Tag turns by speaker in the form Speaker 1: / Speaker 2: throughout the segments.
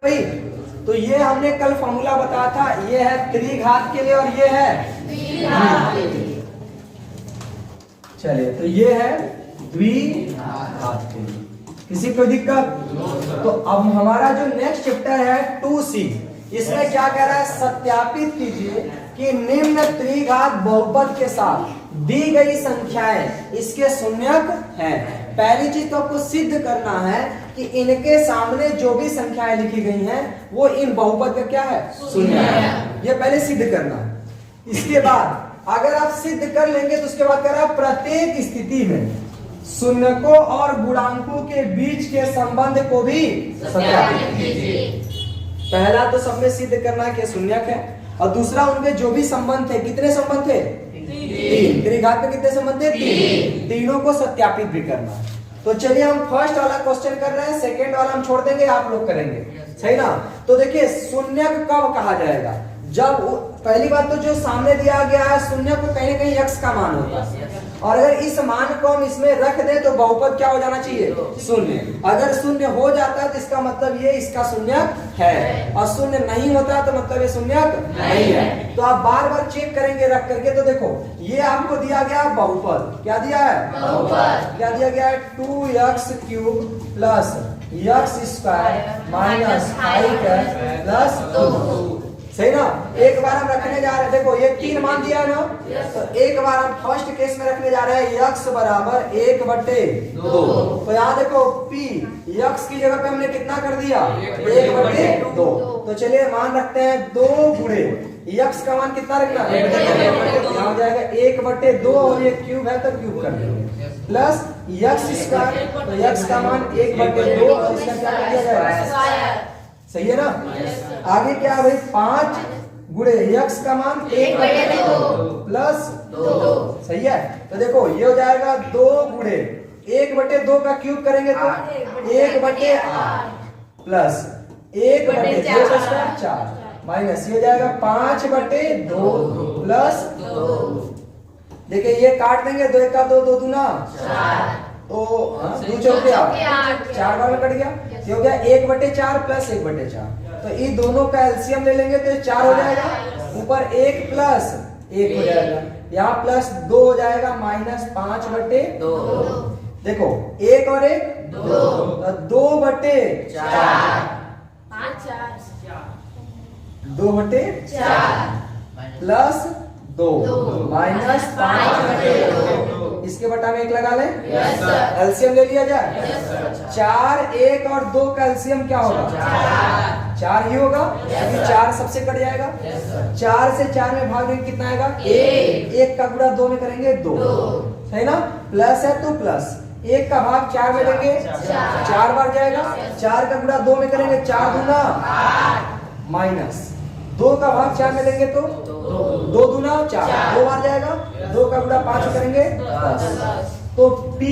Speaker 1: भाई। तो ये हमने कल फॉर्मूला बताया था, ये है त्रिघात के लिए और ये है द्विघात के लिए। चलिए, तो ये है द्विघात के लिए। किसी को दिक्कत? तो अब हमारा जो नेक्स्ट चैप्टर है 2C, इसमें क्या कह रहा है, सत्यापित कीजिए कि निम्न त्रिघात बहुपद के साथ दी गई संख्याएं इसके शून्यक हैं। पहली चीज तो आपको सिद्ध करना है कि इनके सामने जो भी संख्याएं लिखी गई हैं वो इन बहुपद का क्या है, शून्य है। ये पहले सिद्ध करना है। इसके बाद अगर आप सिद्ध कर लेंगे तो उसके बाद कह रहा है प्रत्येक स्थिति में शून्यकों और गुणांकों के बीच के संबंध को भी सत्यापित कीजिए। पहला तो सब में सिद्ध करना है कि शून्यक है, और दूसरा उनके जो भी संबंध थे, कितने संबंध थे, तीन। त्रिघात में कितने संबंध थे, तीन। तीनों को सत्यापित भी करना है। तो चलिए हम फर्स्ट वाला क्वेश्चन कर रहे हैं, सेकंड वाला हम छोड़ देंगे, आप लोग करेंगे, सही ना। तो देखिए शून्यक कब कहा जाएगा, जब पहली बात तो जो सामने दिया गया है शून्य को कहीं ना कहीं x का मान होता है, और अगर इस मान को हम इसमें रख दें तो बहुपद क्या हो जाना चाहिए, शून्य। अगर शून्य हो जाता है तो इसका मतलब ये इसका शून्यक है, और शून्य नहीं होता है तो मतलब ये शून्यक नहीं है। तो आप बार बार चेक करेंगे रख करके। तो देखो ये आपको दिया गया बहुपद, क्या दिया है, बहुपद। क्या दिया गया है, 2x cube plus x square minus 5x plus 2, सही ना। एक बार हम रखने जा रहे हैं, देखो ये तीन मान दिया है ना, तो एक बार हम फर्स्ट केस में रखने जा रहे हैं x बराबर 1/2। तो यहाँ देखो p x की जगह पे हमने कितना कर दिया, 1/2। तो चलिए मान रखते हैं 2 गुणे x का मान कितना रखना, यहाँ हो जाएगा 1/2, और ये क्यूब है तो क्यूब कर देंगे, प्लस x स्क्वायर, तो x का मान 1/2 और इसका क्या कर दिया जाएगा, सही है ना। आगे क्या है भाई, 5 गुणे x का मान 1/2 प्लस 2, सही है। तो देखो ये हो जाएगा 2 गुणे 1/2 का क्यूब करेंगे तो 1/8 प्लस 1/2 का स्क्वायर 4 माइनस ये हो जाएगा 5/2 प्लस 2। देखिए ये काट देंगे, 2 1 का 2, 2 दूना 4, तो 2 चौके 8, 4 बार में कट गया। ये हो गया 1/4 प्लस 1/4। तो इन दोनों का एलसीएम ले लेंगे तो 4 हो जाएगा, ऊपर 1 प्लस 1 हो जाएगा, यहाँ प्लस 2 हो जाएगा माइनस 5/2। देखो 1 और 1 2, 2/4 प्लस 2 माइनस 5/2। इसके बटा में 1 लगा लें, एलसीएम ले लिया जाए। 4 1 और 2 का एलसीएम क्या होगा, 4 ही होगा, क्योंकि 4 सबसे कट जाएगा। 4 से 4 में भाग देंगे कितना आएगा, 1 का गुणा 2 में करेंगे 2, सही ना। प्लस है तो प्लस 1 का भाग 4 में देंगे 4 बार जाएगा, 4 का गुणा 2 में करेंगे 4 दूना 8 माइनस 2 का भाग 4 में देंगे तो 2 दूना 4 2 बार जाएगा, 2 का गुणा 5 करेंगे 10। तो p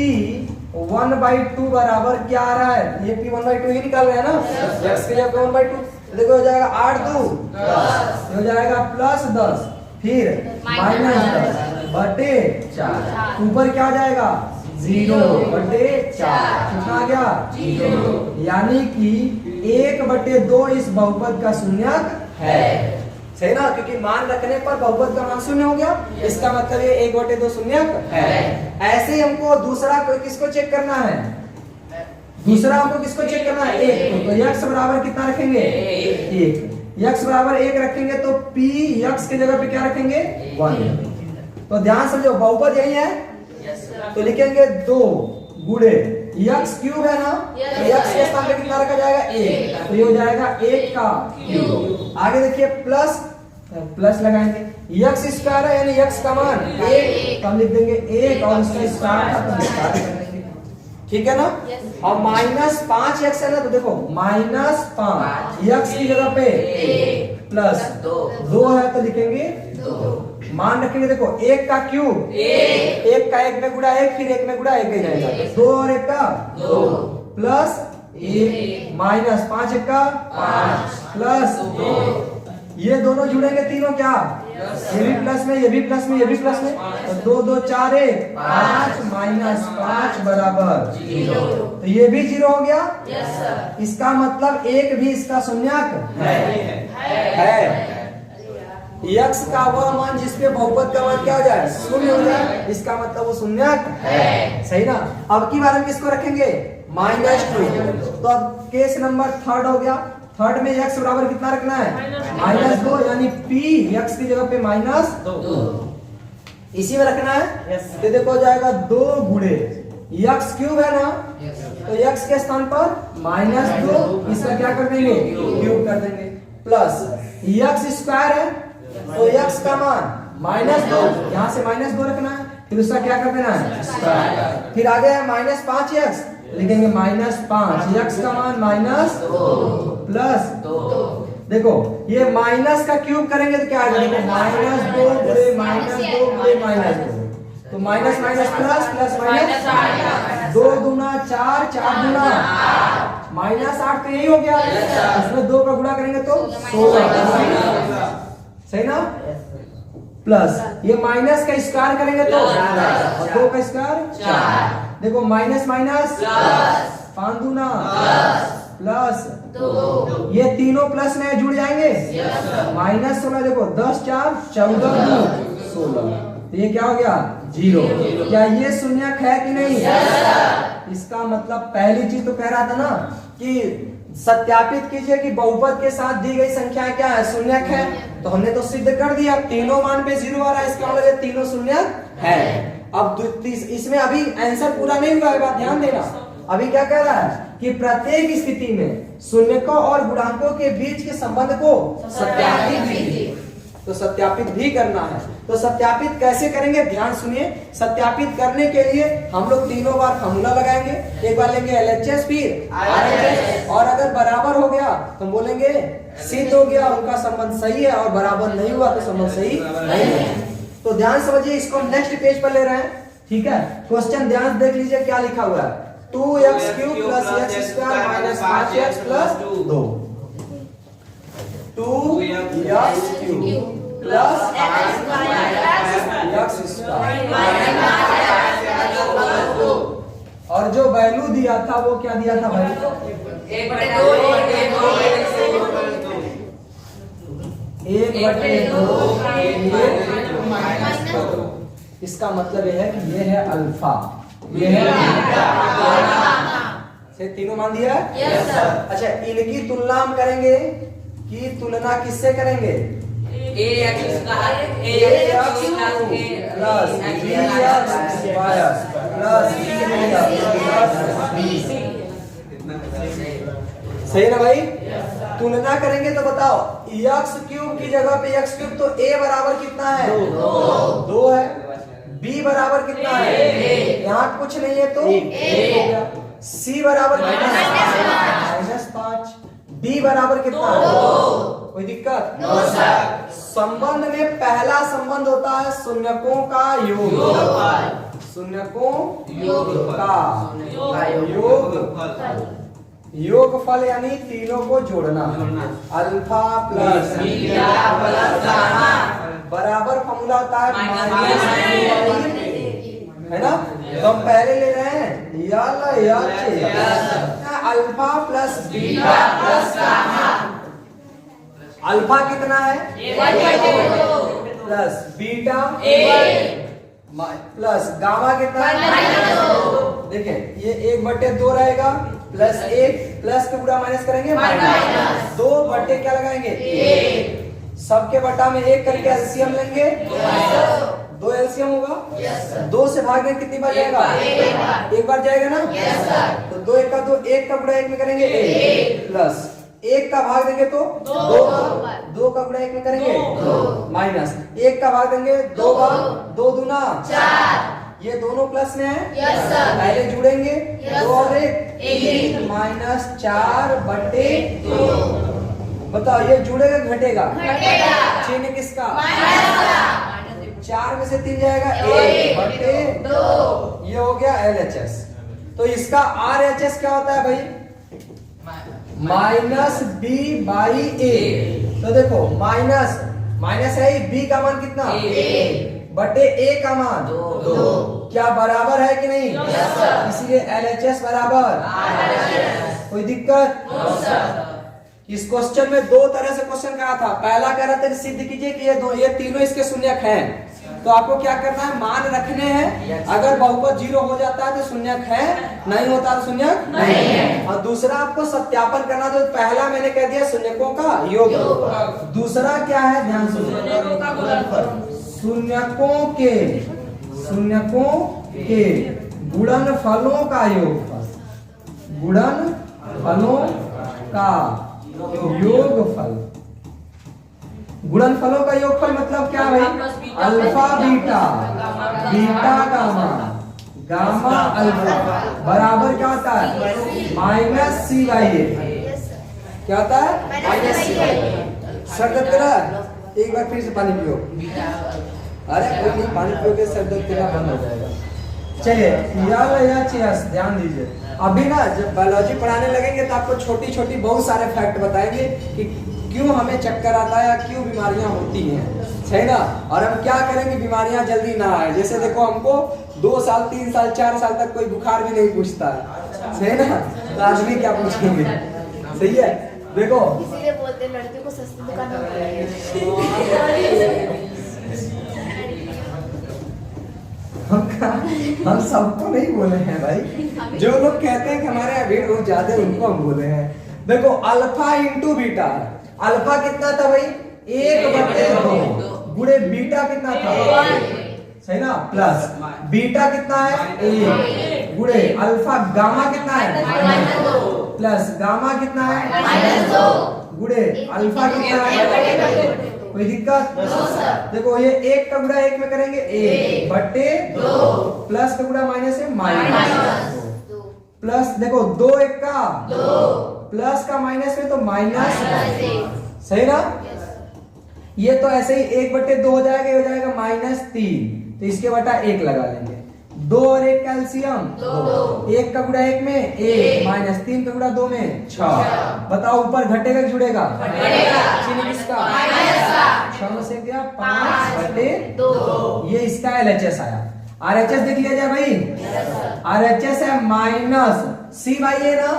Speaker 1: 1/2 बराबर क्या आ रहा है, ये p 1/2 ही निकाल रहे हैं ना, x के जगह 1/2। देखो हो जाएगा 8 2 10, हो जाएगा प्लस 10 फिर माइनस 10/4, ऊपर क्या आ जाएगा 0/4, कितना आ गया 0, यानी कि 1/2 इस बहुपद का शून्यक है, सही ना। क्योंकि मान रखने पर बहुपद का मान शून्य हो गया, इसका मतलब ये 1/2 शून्यक है। ऐसे ही हमको दूसरा किसको चेक करना है, दूसरा हमको किसको चेक करना है, 1 को। तो x बराबर कितना रखेंगे 1, x बराबर 1 रखेंगे तो p x की जगह पे क्या रखेंगे 1। तो ध्यान समझो बहुपद यही है, तो लिखेंगे 2 गुणे x क्यूब है ना, तो x के स्थान पे कितना रखा जाएगा 1, तो ये हो जाएगा 1 का क्यूब। आगे देखिए प्लस लगाएंगे, x स्क्वायर है यानी x का मान 1, तो हम लिख देंगे 1 और उसका स्क्वायर कर देंगे, ठीक है ना। और माइनस 5x है ना, तो देखो माइनस 5 x की जगह पे प्लस 2 है तो लिखेंगे 2, मान रखेंगे। देखो 1 का क्यूब 1 का 1 में गुणा 1 फिर 1 में गुणा 1 ही जाएगा, 2 और 1 का 2 प्लस 1 माइनस 5 1 का 5 प्लस 2, ये दोनों जुड़ेंगे तीनों क्या ये भी प्लस में, ये भी प्लस में, ये भी प्लस में, तो 2 2 4 1 5 माइनस 5 बराबर 0। तो ये भी 0 हो गया। इसका मतलब एक भी इसका शून्यक है। यक्स का वह मान जिसपे बहुपद का मान क्या हो जाए, शून्य हो जाए, इसका मतलब वो शून्यक है। सही ना। अब की बार हम किसको रखेंगे, -2। तो अब केस नंबर 3 हो गया। थर्ड में x बराबर कितना रखना है, -2, यानी p x की जगह पे -2 इसी में रखना है। तो देखो हो जाएगा 2 गुणे x क्यूब है ना, तो x के स्थान पर -2, इसका क्या कर देंगे, क्यूब कर देंगे, प्लस x स्क्वायर है, तो x का मान -2, यहाँ से -2 रखना है, फिर उसका क्या कर देना है, स्क्वायर। फिर आगे है -5x, लिखेंगे -5, x का मान -2 प्लस 2। देखो ये माइनस का क्यूब करेंगे तो क्या आ जाएगा, -2 गुणे -2 गुणे -2, तो minus minus plus plus minus, 2 दूना 4, 4 दूना -8, तो यही हो गया। इसमें 2 का गुणा करेंगे तो 16, सही ना। प्लस ये माइनस का स्क्वायर करेंगे तो 2 का स्क्वायर 4। देखो माइनस माइनस 5 दूना प्लस 2, ये तीनों प्लस में जुड़ जाएंगे, -16। देखो 10 4 14 16, तो ये क्या हो गया, 0। क्या ये शून्यक है कि नहीं? इसका मतलब पहली चीज तो कह रहा था ना कि सत्यापित कीजिए कि बहुपद के साथ दी गई संख्या क्या है, शून्यक है। तो हमने तो सिद्ध कर दिया, तीनों मान पे 0 आ रहा है, इसका मतलब ये तीनों शून्यक है। अब इसमें अभी आंसर पूरा नहीं हुआ है, बात ध्यान देना। अभी क्या कह रहा है कि प्रत्येक स्थिति में शून्यकों और गुणांकों के बीच के संबंध को सत्यापित कीजिए, तो सत्यापित भी करना है। तो सत्यापित कैसे करेंगे, ध्यान सुनिए। सत्यापित करने के लिए हम लोग तीनों बार फॉर्मूला लगाएंगे, एक बार लेंगे LHS फिर RHS, और अगर बराबर हो गया तो हम बोलेंगे सिद्ध हो गया, उनका संबंध सही है, और बराबर नहीं हुआ तो संबंध सही नहीं है। तो ध्यान समझिए, इसको हम नेक्स्ट पेज पर ले रहे हैं, ठीक है। क्वेश्चन ध्यान देख लीजिए क्या लिखा हुआ है, 2x cube plus x square minus 5x plus 2, 2x cube plus x square, और जो वैल्यू दिया था वो क्या दिया था भाई, 1/2। इसका मतलब यह है कि ये है अल्फा, ये है से तीनों मान दिया है। yes, अच्छा, इनकी तुलना हम करेंगे कि तुलना किससे करेंगे, ax सही ना भाई। तुलना करेंगे तो बताओ, x क्यूब की जगह पे x क्यूब, तो a बराबर कितना है, 2 है, b बराबर कितना है, यहाँ कुछ नहीं है तो 1 हो गया, c बराबर कितना है, -5, d बराबर कितना है, 2। कोई दिक्कत? संबंध में पहला संबंध होता है शून्यकों का योग, शून्यकों का योगफल, यानी तीनों को जोड़ना, alpha plus beta plus gamma बराबर फॉर्मूला होता है है ना। तो हम पहले ले रहे हैं alpha plus beta plus gamma. Alpha कितना है, प्लस बीटा प्लस गामा कितना है, देखिए ये 1/2 रहेगा, प्लस 1 प्लस के पूरा माइनस करेंगे, माइनस 2 बटे क्या लगाएंगे, 1, सबके बटा में 1 करके एलसीएम लेंगे, 2 एलसीएम होगा, 2 से भागने कितनी बार जाएगा, एक बार जाएगा ना, तो 2 1 का 2, 1 का गुणा 1 में करेंगे 1, प्लस 1 का भाग देंगे तो 2 का गुणा 1 में करेंगे 2, माइनस 1 का भाग देंगे 2 बार, 2 दूना 4, ये दोनों प्लस में है, पहले जुड़ेंगे 2 और 1 -4/2। बताओ ये जुड़ेगा घटेगा, चिन्ह किसका, 4 में से 3 जाएगा 1/2, ये हो गया LHS। तो इसका RHS क्या होता है भाई, -b/a। तो देखो माइनस माइनस है, बी का मान कितना, बटे ए का मान 2। क्या बराबर है कि नहीं, इसीलिए LHS बराबर। कोई दिक्कत? इस क्वेश्चन में दो तरह से क्वेश्चन कहा था। पहला कह रहा था कि सिद्ध कीजिए कि ये तीनों इसके शून्यक हैं। तो आपको क्या करना है, मान रखने हैं। अगर बहुपद 0 हो जाता है तो शून्यक है, नहीं होता तो शून्यक नहीं है। और दूसरा आपको सत्यापन करना, तो पहला मैंने कह दिया शून्यकों का योग। दूसरा क्या है, ध्यान से, शून्यकों के गुणनफलों का योगफल, गुणनफलों का योगफल। गुणनफलों का योगफल मतलब क्या भाई, alpha beta, beta gamma, gamma alpha बराबर क्या होता है, माइनस सी बाई ए। क्या होता है, माइनस सी बाई ए। सर दर्द तेरा, एक बार फिर से पानी पियो। अरे कोई नहीं, पानी पियोगे सर दर्द तेरा बंद हो जाएगा। चलिए ध्यान दीजिए। अभी ना जब बायोलॉजी पढ़ाने लगेंगे तो आपको छोटी छोटी बहुत सारे फैक्ट बताएंगे कि क्यों हमें चक्कर आता है या क्यों बीमारियां होती हैं, है ना। और हम क्या करेंगे बीमारियां जल्दी ना आए। जैसे देखो, हमको 2 साल 3 साल 4 साल तक कोई बुखार भी नहीं पूछता है ना, तो आदमी क्या पूछेंगे, सही है। देखो
Speaker 2: इसीलिए बोलते हैं लड़कियों को सस्ती दुकान में
Speaker 1: हम सबको नहीं बोले हैं भाई, जो लोग कहते हैं कि हमारे यहाँ भीड़ बहुत ज्यादा है उनको हम बोले हैं। देखो अल्फा इंटू बीटा, अल्फा कितना था भाई, 1/2 गुणे बीटा कितना था, सही ना, प्लस बीटा कितना है 1 गुणे अल्फा, गामा कितना है प्लस गामा कितना है गुणे अल्फा कितना है। कोई दिक्कत? देखो ये 1 का गुणा 1 में करेंगे 1 बटे 2, प्लस का गुणा माइनस है माइनस, प्लस देखो 2 1 का 2, प्लस का माइनस में तो माइनस, सही ना। ये तो ऐसे ही 1 बटे 2 हो जाएगा, हो जाएगा -3, तो इसके बटा 1 लगा लेंगे। 2 और 1 कैल्शियम 2, 1 का गुणा 1 में 1 माइनस 3 का गुणा 2 में 6। बताओ ऊपर घटेगा कि जुड़ेगा, चिन्ह किसका, 6 से गया 5/2। ये इसका LHS आया। RHS देख लिया जाए भाई, RHS है माइनस सी बाई ए ना,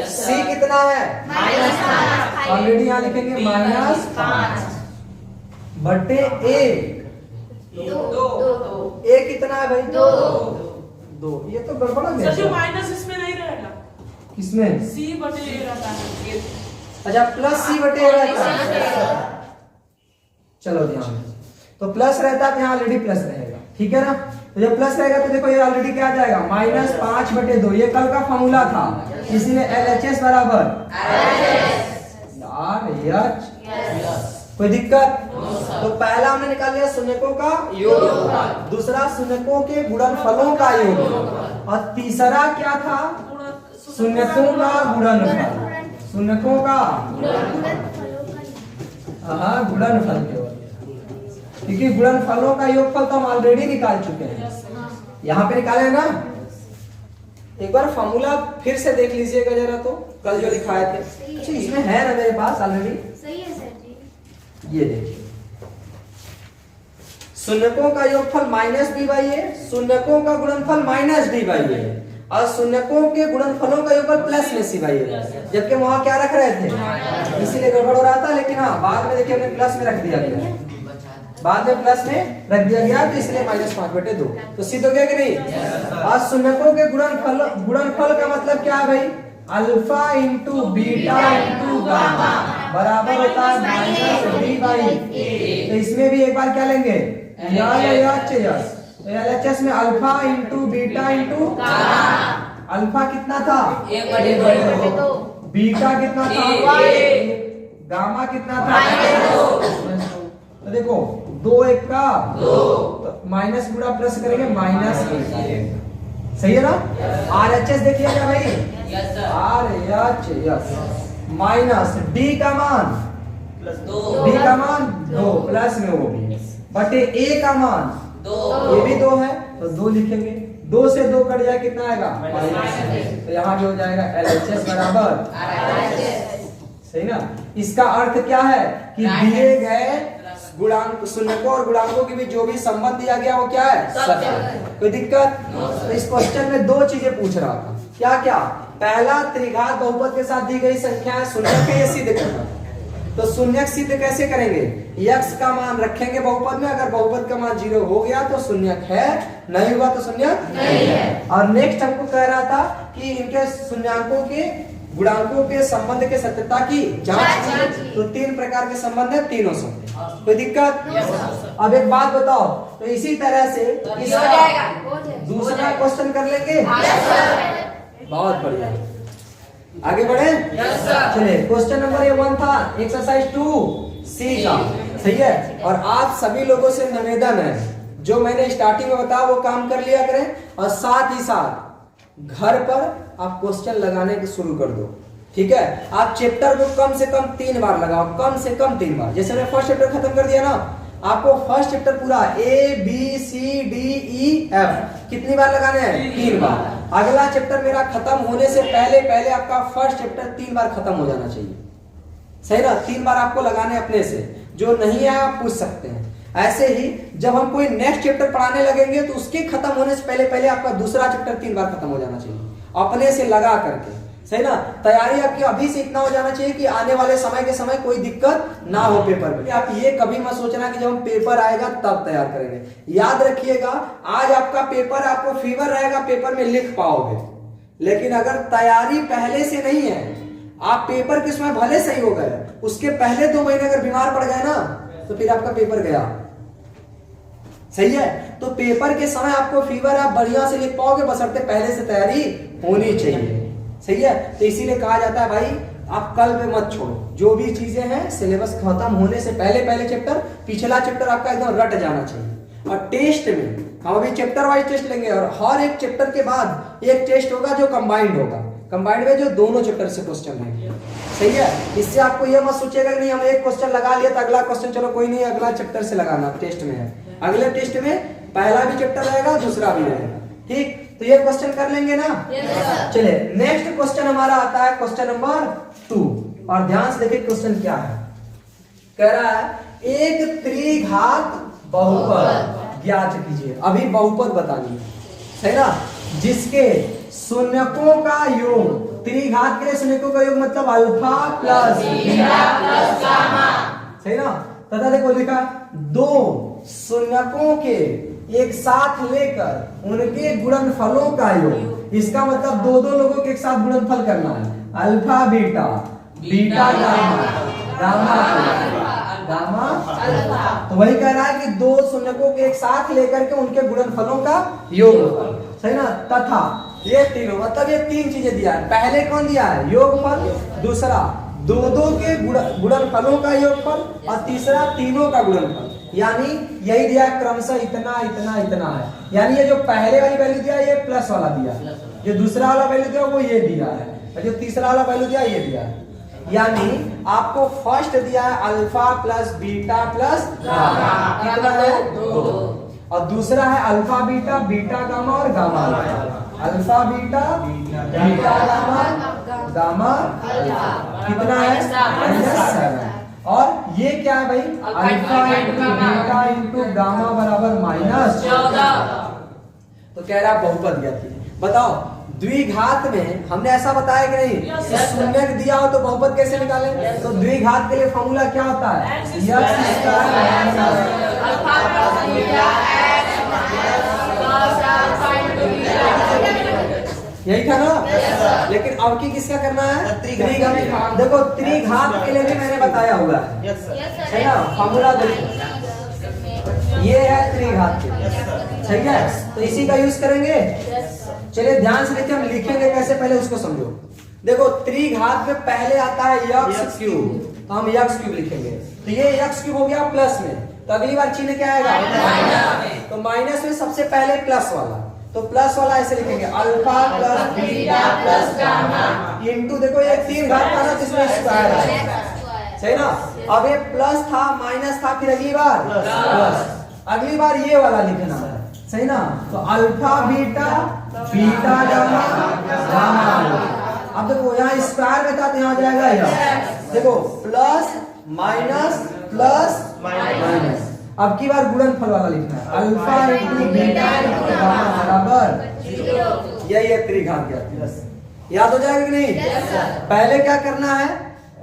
Speaker 1: सी कितना है ऑलरेडी यहाँ लिखेंगे -5 बटे 1। ए कितना है भाई, 2। ये तो गड़बड़ है
Speaker 3: जो माइनस इसमें नहीं रहेगा,
Speaker 1: किसमें,
Speaker 3: सी बटे ए रहता है।
Speaker 1: अच्छा प्लस सी बटे ए रहता है। चलो ध्यान, तो प्लस रहता है तो यहाँ ऑलरेडी प्लस रहेगा, ठीक है ना। तो जब प्लस रहेगा तो देखो ये ऑलरेडी क्या आ जाएगा, -5/2। ये कल का फॉर्मूला था, इसीलिए LHS बराबर RHS। कोई दिक्कत? तो पहला हमने निकाल लिया शून्यकों का योग, दूसरा शून्यकों के गुणनफलों का योग, और तीसरा क्या था, शून्यकों का गुणनफल, शून्यकों का गुणनफल केवल, क्योंकि गुणनफलों का योगफल तो हम ऑलरेडी निकाल चुके हैं, यहाँ पे निकाले ना। एक बार फॉर्मूला फिर से देख लीजिएगा जरा, तो कल जो लिखाए थे। अच्छा इसमें है ना मेरे पास ऑलरेडी,
Speaker 2: सही है सर जी।
Speaker 1: ये देखिए, शून्यकों का योगफल -d/a, शून्यकों का गुणनफल -d/a, और शून्यकों के गुणनफलों का योगफल प्लस में c/a, जबकि वहां क्या रख रहे थे, इसीलिए गड़बड़ हो रहा था। लेकिन हाँ बाद में देखिए हमने प्लस में रख दिया गया, बाद में प्लस में रख दिया गया, तो इसलिए -5/2। तो सिद्ध हो गया कि नहीं। और शून्यकों के गुणनफल का मतलब क्या है भाई, alpha into beta into gamma बराबर होता है -d/a। तो इसमें भी एक बार क्या लेंगे, LHS में alpha into beta into gamma. Alpha कितना था
Speaker 2: 1/2,
Speaker 1: बीटा कितना था, गामा कितना था, तो देखो 2 1 का 2, तो माइनस गुणा प्लस करेंगे -1, सही है ना। RHS देख लिया क्या भाई, RHS माइनस D का मान D का मान 2, प्लस में वो भी बटे A का मान 2, ये भी 2 है तो 2 लिखेंगे। 2 से 2 कट जाए कितना आएगा, तो यहाँ भी हो जाएगा LHS बराबर, सही ना। इसका अर्थ क्या है कि दिए गए गुणांक शून्यकों और गुणांकों के बीच जो भी संबंध दिया गया वो क्या है? सत्य है। कोई दिक्कत? तो इस क्वेश्चन में दो चीजें पूछ रहा था। क्या क्या? पहला, त्रिघात बहुपद के साथ दी गई संख्या शून्य के ये सिद्ध करना। तो शून्य सिद्ध कैसे करेंगे? यक्स का मान रखेंगे बहुपद में, अगर बहुपद का मान 0 हो गया तो शून्य है, नहीं हुआ तो शून्य नहीं है। और नेक्स्ट हमको कह रहा था कि इनके शून्यांकों के गुणांकों के संबंध के सत्यता की जांच की। तो 3 प्रकार के संबंध है, तीनों से। कोई दिक्कत? अब एक बात बताओ, तो इसी तरह से दूसरा क्वेश्चन कर लेंगे। बहुत बढ़िया, आगे बढ़े। चलिए, क्वेश्चन नंबर 1 था एक्सरसाइज 2C का, सही है। और आप सभी लोगों से निवेदन है, जो मैंने स्टार्टिंग में बताया वो काम कर लिया करें, और साथ ही साथ घर पर आप क्वेश्चन लगाने के शुरू कर दो, ठीक है। आप चैप्टर को कम से कम 3 बार लगाओ, कम से कम 3 बार। जैसे मैंने फर्स्ट चैप्टर खत्म कर दिया ना, आपको फर्स्ट चैप्टर पूरा ABCDEF कितनी बार लगाने हैं? 3 बार। अगला चैप्टर मेरा खत्म होने से पहले आपका फर्स्ट चैप्टर 3 बार खत्म हो जाना चाहिए, सही ना? 3 बार आपको लगाने अपने से, जो नहीं है आप पूछ सकते हैं। ऐसे ही जब हम कोई नेक्स्ट चैप्टर पढ़ाने लगेंगे तो उसके खत्म होने से पहले आपका दूसरा चैप्टर 3 बार खत्म हो जाना चाहिए, अपने से लगा करके, सही ना? तैयारी आपकी अभी से इतना हो जाना चाहिए कि आने वाले समय के समय कोई दिक्कत ना हो पेपर में। आप ये कभी मत सोचना कि जब पेपर आएगा तब तैयार करेंगे। याद रखिएगा, आज आपका पेपर, आपको फीवर रहेगा, पेपर में लिख पाओगे, लेकिन अगर तैयारी पहले से नहीं है, आप पेपर के समय भले सही हो गए, उसके पहले 2 महीने अगर बीमार पड़ गए ना, तो फिर आपका पेपर गया, सही है। तो पेपर के समय आपको फीवर, आप बढ़िया से लिख पाओगे, बशर्ते पहले से तैयारी होनी चाहिए, सही है। तो इसीलिए कहा जाता है भाई, आप कल पे मत छोड़ो, जो भी चीजें हैं सिलेबस खत्म होने से पहले चैप्टर, पिछला चैप्टर आपका एकदम रट जाना चाहिए। और टेस्ट में हम अभी चैप्टर वाइज टेस्ट लेंगे, और हर एक चैप्टर के बाद एक टेस्ट होगा जो कंबाइंड होगा, कंबाइंड में जो दोनों चैप्टर से क्वेश्चन रहेंगे, सही है। इससे आपको ये मत सोचिएगा नहीं हम एक क्वेश्चन लगा लिया तो अगला क्वेश्चन चलो कोई नहीं, अगला चैप्टर से लगाना टेस्ट में है। अगले टेस्ट में पहला भी चैप्टर रहेगा, दूसरा भी रहेगा, ठीक। तो ये क्वेश्चन कर लेंगे ना? चलिए, नेक्स्ट क्वेश्चन हमारा आता है क्वेश्चन नंबर 2, और ध्यान से देखिए क्वेश्चन क्या है। कह रहा है एक त्रिघात बहुपद ज्ञात कीजिए। अभी बहुपद बतानी है, सही ना, जिसके शून्यकों का योग, त्रिघात के लिए शून्यकों का योग मतलब alpha plus beta plus gamma, सही ना। तथा देखो लिखा 2 शून्यकों के एक साथ लेकर उनके गुणनफलों का योग। इसका मतलब 2 लोगों के एक साथ गुणनफल करना है, alpha beta, beta gamma, gamma gamma alpha. तो वही कह रहा है कि 2 शून्यकों के एक साथ लेकर के उनके गुणनफलों का योग, सही ना। तथा ये तीनों, मतलब ये 3 चीजें दिया है। पहले कौन दिया है? योगफल, दूसरा 2 के गुणनफलों का योगफल, और तीसरा तीनों का गुणनफल। यानी यही दिया क्रमशः इतना इतना इतना है। यानी ये जो पहले वाली वैल्यू दिया ये प्लस वाला दिया, जो दूसरा वाला वैल्यू दिया वो ये दिया है, और जो तीसरा वाला वैल्यू दिया ये दिया है। यानी आपको फर्स्ट दिया है alpha plus beta plus gamma, कितना है? 2। और दूसरा है अल्फा बीटा, बीटा गामा और gamma alpha. Alpha beta, beta gamma, gamma alpha, कितना है? 7। और ये क्या है भाई? Alpha into beta into gamma बराबर -14। तो कह रहा है बहुपद ज्ञात कीजिए। बताओ, द्विघात में हमने ऐसा बताया कि नहीं, शून्य दिया हो तो बहुपद कैसे निकालें? तो द्विघात के लिए फॉर्मूला क्या होता है? यही था ना। लेकिन अब की किसका करना है? त्रिघात। देखो त्रिघात के लिए भी मैंने बताया हुआ है ना, फॉर्मूला देखो ये है त्रिघात के, सही है। तो इसी का यूज करेंगे। चलिए ध्यान से देखिए, हम लिखेंगे कैसे पहले उसको समझो। देखो त्रिघात में पहले आता है यक्स क्यूब, तो हम यक्स क्यूब लिखेंगे। तो ये यक्स क्यूब हो गया प्लस में, तो अगली बार चिन्ह क्या आएगा? तो माइनस में सबसे पहले प्लस वाला, तो प्लस वाला ऐसे लिखेंगे alpha plus beta plus gamma into, देखो ये 3 घात था ना जिसमें स्क्वायर है, सही ना। अब ये प्लस था, माइनस था, फिर अगली बार प्लस, अगली बार ये वाला लिखना है, सही ना। तो alpha beta, beta gamma, gamma. अब देखो यहाँ स्क्वायर में था तो यहाँ जाएगा यह, देखो प्लस माइनस प्लस माइनस। अब की बार गुणनफल वाला लिखना है, alpha into beta into gamma बराबर यही है त्रिघात। याद हो जाएगा कि नहीं? पहले क्या करना है,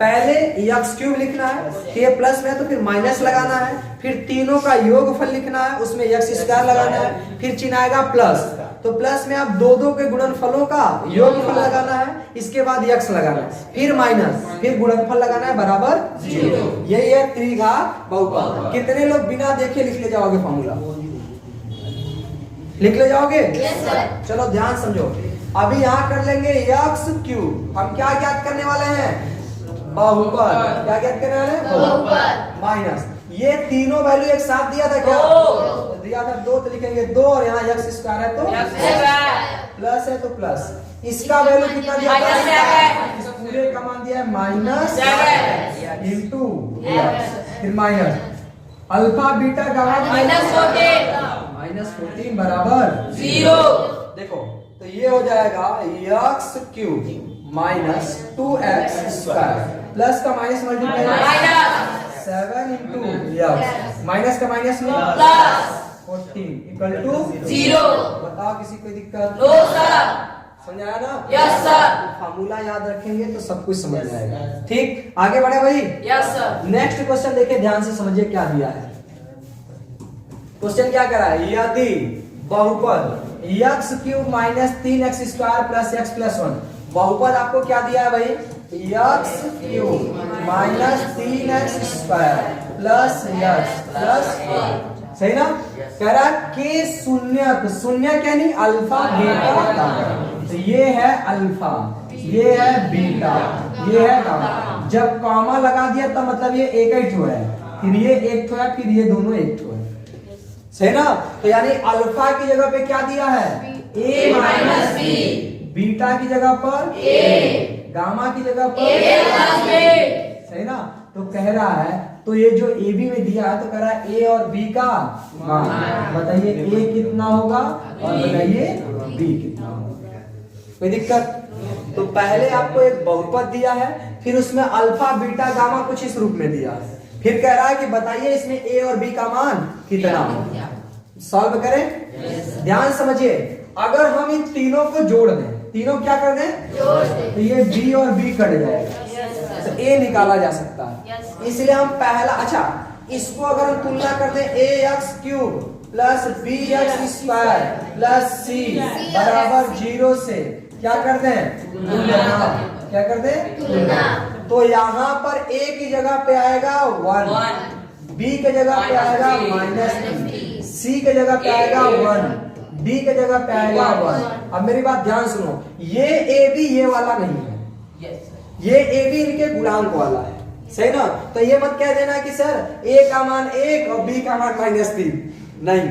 Speaker 1: पहले एक्स क्यूब लिखना है, ये प्लस में है तो फिर माइनस लगाना है, फिर तीनों का योगफल लिखना है, उसमें एक्स स्क्वायर लगाना है, फिर चिन्ह आएगा प्लस, तो प्लस में आप दो दो के गुणनफलों का योगफल लगाना है, इसके बाद एक्स लगाना है, फिर माइनस, फिर गुणनफल लगाना है बराबर 0। यही है त्रिघात बहुपद। कितने लोग बिना देखे लिख ले जाओगे फॉर्मूला? लिख ले जाओगे? चलो ध्यान समझो, अभी यहाँ कर लेंगे एक्स क्यूब। हम क्या ज्ञात करने वाले हैं? बहुपद। क्या ज्ञात करने वाले हैं? बहुपद। माइनस ये तीनों वैल्यू एक साथ दिया था क्या? दिया था 2, तो लिखेंगे 2 और यहाँ एक्स स्क्वायर है तो प्लस है तो प्लस। इसका वैल्यू कितना दिया था? इस पूरे का मान दिया है माइनस इंटू फिर minus alpha beta gamma minus 14 बराबर 0। देखो तो ये हो जाएगा x cube minus 2x square plus का minus multiply 7 into x minus का माइनस में प्लस 14 इक्वल टू 0। बताओ किसी को दिक्कत? No sir. समझ आया ना? Yes sir. फार्मूला याद रखेंगे तो सब कुछ समझ आएगा। ठीक, आगे बढ़े भाई? Yes sir. नेक्स्ट क्वेश्चन देखिए, ध्यान से समझिए क्या दिया है। क्वेश्चन क्या करा है? यदि बहुपद x cube minus 3x square plus x plus 1, बहुपद आपको क्या दिया है भाई? X cube minus 3x square plus x plus 1, सही ना? कह रहा कि शून्य, शून्य क्या नहीं, अल्फा बीटा गामा। तो ये है अल्फा, ये है बीटा, ये है गामा। जब कॉमा लगा दिया तब मतलब ये एक ही ठो है, फिर ये एक ठो है, फिर ये दोनों एक ठो है, सही ना? तो यानी अल्फा की जगह पे क्या दिया है? a माइनस बी, बीटा की जगह पर a, गामा की जगह पर a प्लस b, सही ना? तो कह रहा है, तो ये जो ए बी में दिया है तो कह रहा है ए और बी का मान बताइए, ए कितना होगा और बताइए बी कितना होगा। कोई दिक्कत? तो पहले आपको एक बहुपद दिया है, फिर उसमें अल्फा बीटा गामा कुछ इस रूप में दिया है, फिर कह रहा है कि बताइए इसमें ए और बी का मान कितना होगा। सॉल्व करें? ध्यान समझिए, अगर हम इन तीनों को जोड़ दें, तीनों क्या कर दें? जोड़ दें, तो ये बी और बी कट जाएगा, तो ए निकाला जा सकता है। इसलिए हम पहला, अच्छा इसको अगर हम तुलना कर दें, A x cube plus B x square plus C बराबर 0 से क्या कर दें? तुलना। क्या कर दें? तुलना। तो यहाँ पर a की जगह पे आएगा 1, b के जगह पे आएगा -3, c के जगह पे आएगा 1, d के जगह पे आएगा 1। अब मेरी बात ध्यान सुनो, ये a b ये वाला नहीं है, ये a b इनके गुणांक वाला है, सही ना? तो ये मत कह देना कि सर a का मान 1 और b का मान -3, नहीं,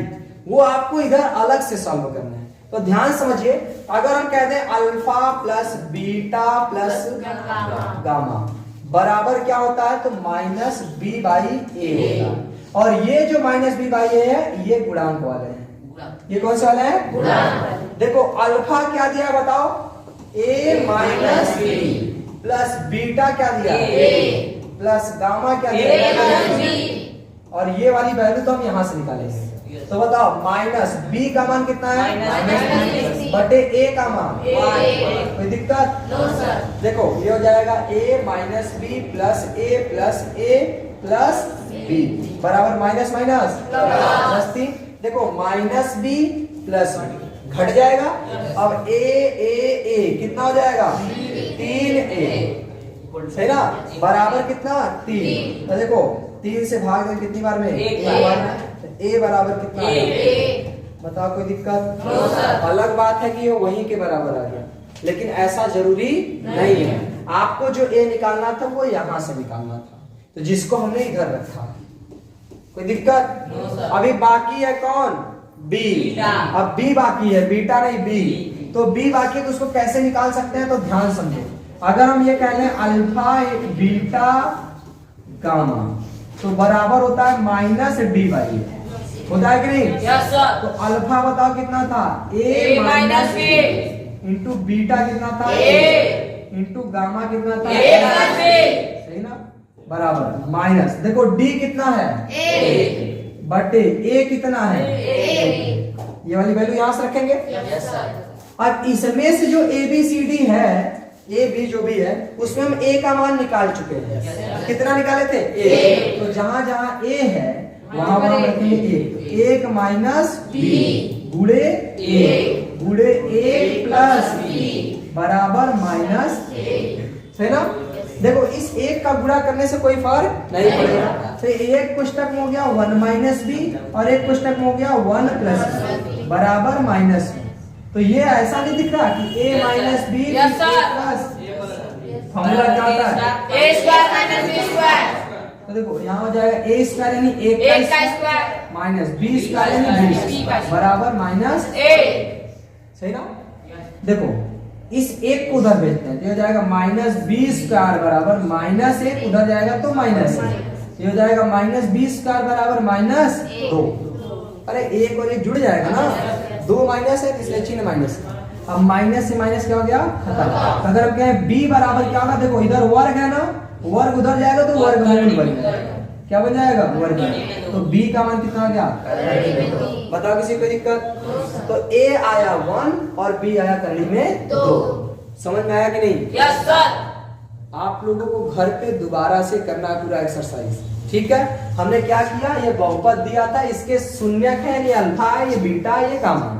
Speaker 1: वो आपको इधर अलग से सॉल्व करना है। तो ध्यान समझिए, अगर हम कह दें alpha plus beta plus gamma बराबर क्या होता है, तो माइनस बी बाई ए होगा, और ये जो माइनस बी बाई ए है ये गुणांक वाले हैं। ये कौन सा वाला है? गुणांक। देखो अल्फा क्या दिया बताओ? ए माइनस बी प्लस बीटा क्या दिया? ए प्लस गामा क्या दिया? और ये वाली वैल्यू तो हम यहां से निकालेंगे, तो बताओ माइनस बी का मान कितना है? बटे ए का मान। कोई दिक्कत? No sir. देखो ये हो जाएगा a minus B plus A plus B बराबर माइनस माइनस प्लस 3। देखो माइनस बी प्लस बी घट जाएगा, अब ए कितना हो जाएगा? 3a, सही ना? बराबर कितना? 3। तो देखो 3 से भाग दें कितनी बार में? एक बार। ए बराबर कितना है? बताओ कोई दिक्कत? अलग बात है कि ये वहीं के बराबर आ गया, लेकिन ऐसा जरूरी नहीं है। आपको जो ए निकालना था वो यहां से निकालना था, तो जिसको हमने इधर रखा। कोई दिक्कत? अभी बाकी है कौन? बी। अब बी बाकी है, बीटा नहीं बी। तो बी बाकी है तो उसको कैसे निकाल सकते हैं? तो ध्यान समझो, अगर हम ये कह लें अल्फा बीटा गामा तो बराबर होता है माइनस डी बाई, होता है कि नहीं? Yes sir. तो अल्फा बताओ कितना था? a minus B into beta कितना था? a इंटू गामा कितना था? a प्लस बी, सही सही ना, बराबर माइनस, देखो डी कितना है बटे ए कितना है, ये वाली वैल्यू यहां से रखेंगे। अब इसमें से जो ए बी सी डी है, ए बी जो भी है उसमें हम ए का मान निकाल चुके हैं। कितना निकाले थे, ए। तो जहां जहां ए है वहां वहां रखेंगे एक, एक माइनस बी गुड़े ए प्लस बी बराबर माइनस ए, सही ना। देखो इस एक का गुणा करने से कोई फर्क नहीं पड़ेगा, तो एक पुस्तक में हो गया 1 माइनस बी और एक पुस्तक में हो गया 1 प्लस बी बराबर माइनस बी। तो ये ऐसा नहीं दिख रहा कि a minus B plus, formula क्या होता है,
Speaker 3: A square minus B square.
Speaker 1: तो देखो यहाँ हो जाएगा a स्क्वायर यानी एक का स्क्वायर माइनस b स्क्वायर यानी b बराबर माइनस a, सही ना। देखो इस एक को उधर भेजते हैं, तो हो जाएगा माइनस बी स्क्वायर बराबर माइनस एक, उधर जाएगा तो माइनस ये हो जाएगा माइनस बी स्क्वायर बराबर माइनस 2। अरे एक और एक जुड़ जाएगा ना, 2 माइनस है इसलिए चिन्ह माइनस। अब माइनस से माइनस क्या हो गया, खत्म। अगर हम कहें b बराबर क्या होगा, देखो इधर वर्ग है ना, वर्ग उधर जाएगा तो वर्गमूल बन जाएगा, क्या बन जाएगा, वर्ग। तो b का मान कितना आ गया, बताओ किसी को दिक्कत। तो a आया 1 और b आया करली में 2। समझ में आया कि नहीं,
Speaker 3: यस सर।
Speaker 1: आप लोगों को घर पे दोबारा से करना है पूरा एक्सरसाइज, ठीक है। हमने क्या किया, ये बहुपद दिया था, इसके शून्यक है, ये अल्फा है, ये बीटा है, ये गामा,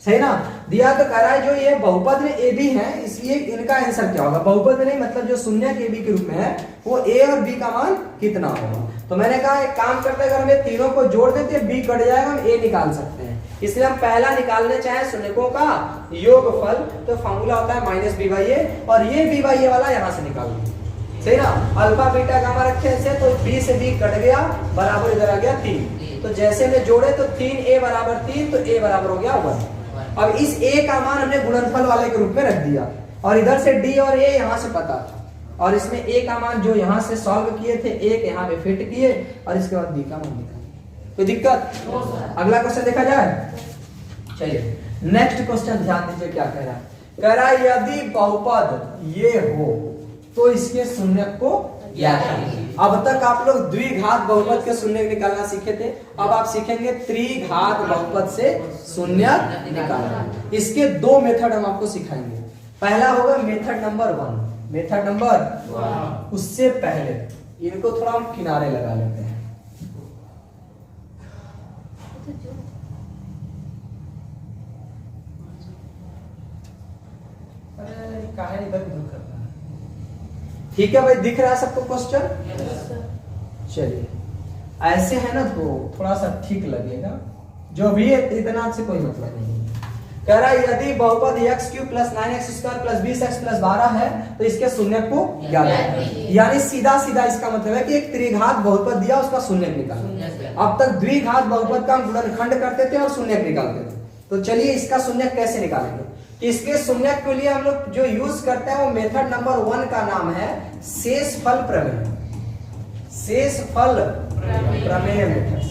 Speaker 1: सही ना। दिया तो कह रहा है जो ये बहुपद में ए बी है, इसलिए इनका आंसर क्या होगा, बहुपद में नहीं मतलब जो शून्यक ए बी के रूप में है वो ए और बी का मान कितना होगा। तो मैंने कहा एक काम करते हैं, अगर हम ये तीनों को जोड़ देते हैं बी कट जाएगा, हम ए निकाल सकते हैं। इसलिए हम पहला निकालने चाहे शून्यकों का योगफल, तो फॉर्मूला होता है माइनस बी बाई ए, और ये बी बाई ए वाला यहाँ से निकाल देंगे, सही ना। अल्फा बीटा गामा रखे से तो बी से बी कट गया, बराबर इधर आ गया 3। तो जैसे हमने जोड़े तो 3a बराबर 3, तो a बराबर हो गया 1। अब इस a का मान हमने गुणनफल वाले के रूप में रख दिया, और इधर से d और a यहाँ से पता था, और इसमें a का मान जो यहाँ से सॉल्व किए थे, एक यहाँ पे फिट किए, और इसके बाद b का मान निकाले। कोई दिक्कत, अगला क्वेश्चन देखा जाए। चलिए नेक्स्ट क्वेश्चन ध्यान दीजिए क्या कह रहा है, कह रहा है यदि बहुपद ये हो तो इसके शून्यक को ज्ञात कीजिए। अब तक आप लोग द्विघात बहुपद के शून्यक निकालना सीखे थे, अब आप सीखेंगे त्रिघात बहुपद से शून्यक निकालना। इसके 2 मेथड हम आपको सिखाएंगे। पहला होगा मेथड नंबर 1, मेथड नंबर, उससे पहले इनको थोड़ा हम किनारे लगा लेते हैं। अरे काहे इधर उधर करता है, ठीक है भाई, दिख रहा है सबको क्वेश्चन। चलिए ऐसे है ना तो थोड़ा सा ठीक लगेगा, जो भी है इतना से कोई मतलब नहीं। कह रहा है यदि बहुपद x³ + 9x² + 20x + 12 है तो इसके शून्यक को ज्ञात कीजिए। यानी सीधा सीधा इसका मतलब है कि एक त्रिघात बहुपद दिया, उसका शून्यक निकालो। अब तक द्विघात बहुपद का हम गुणनखंड करते थे और शून्यक निकालते थे, तो चलिए इसका शून्यक कैसे निकालेंगे। इसके शून्यक के लिए हम लोग जो यूज करते हैं वो मेथड नंबर 1 का नाम है शेषफल प्रमेय, शेषफल प्रमेय मेथड,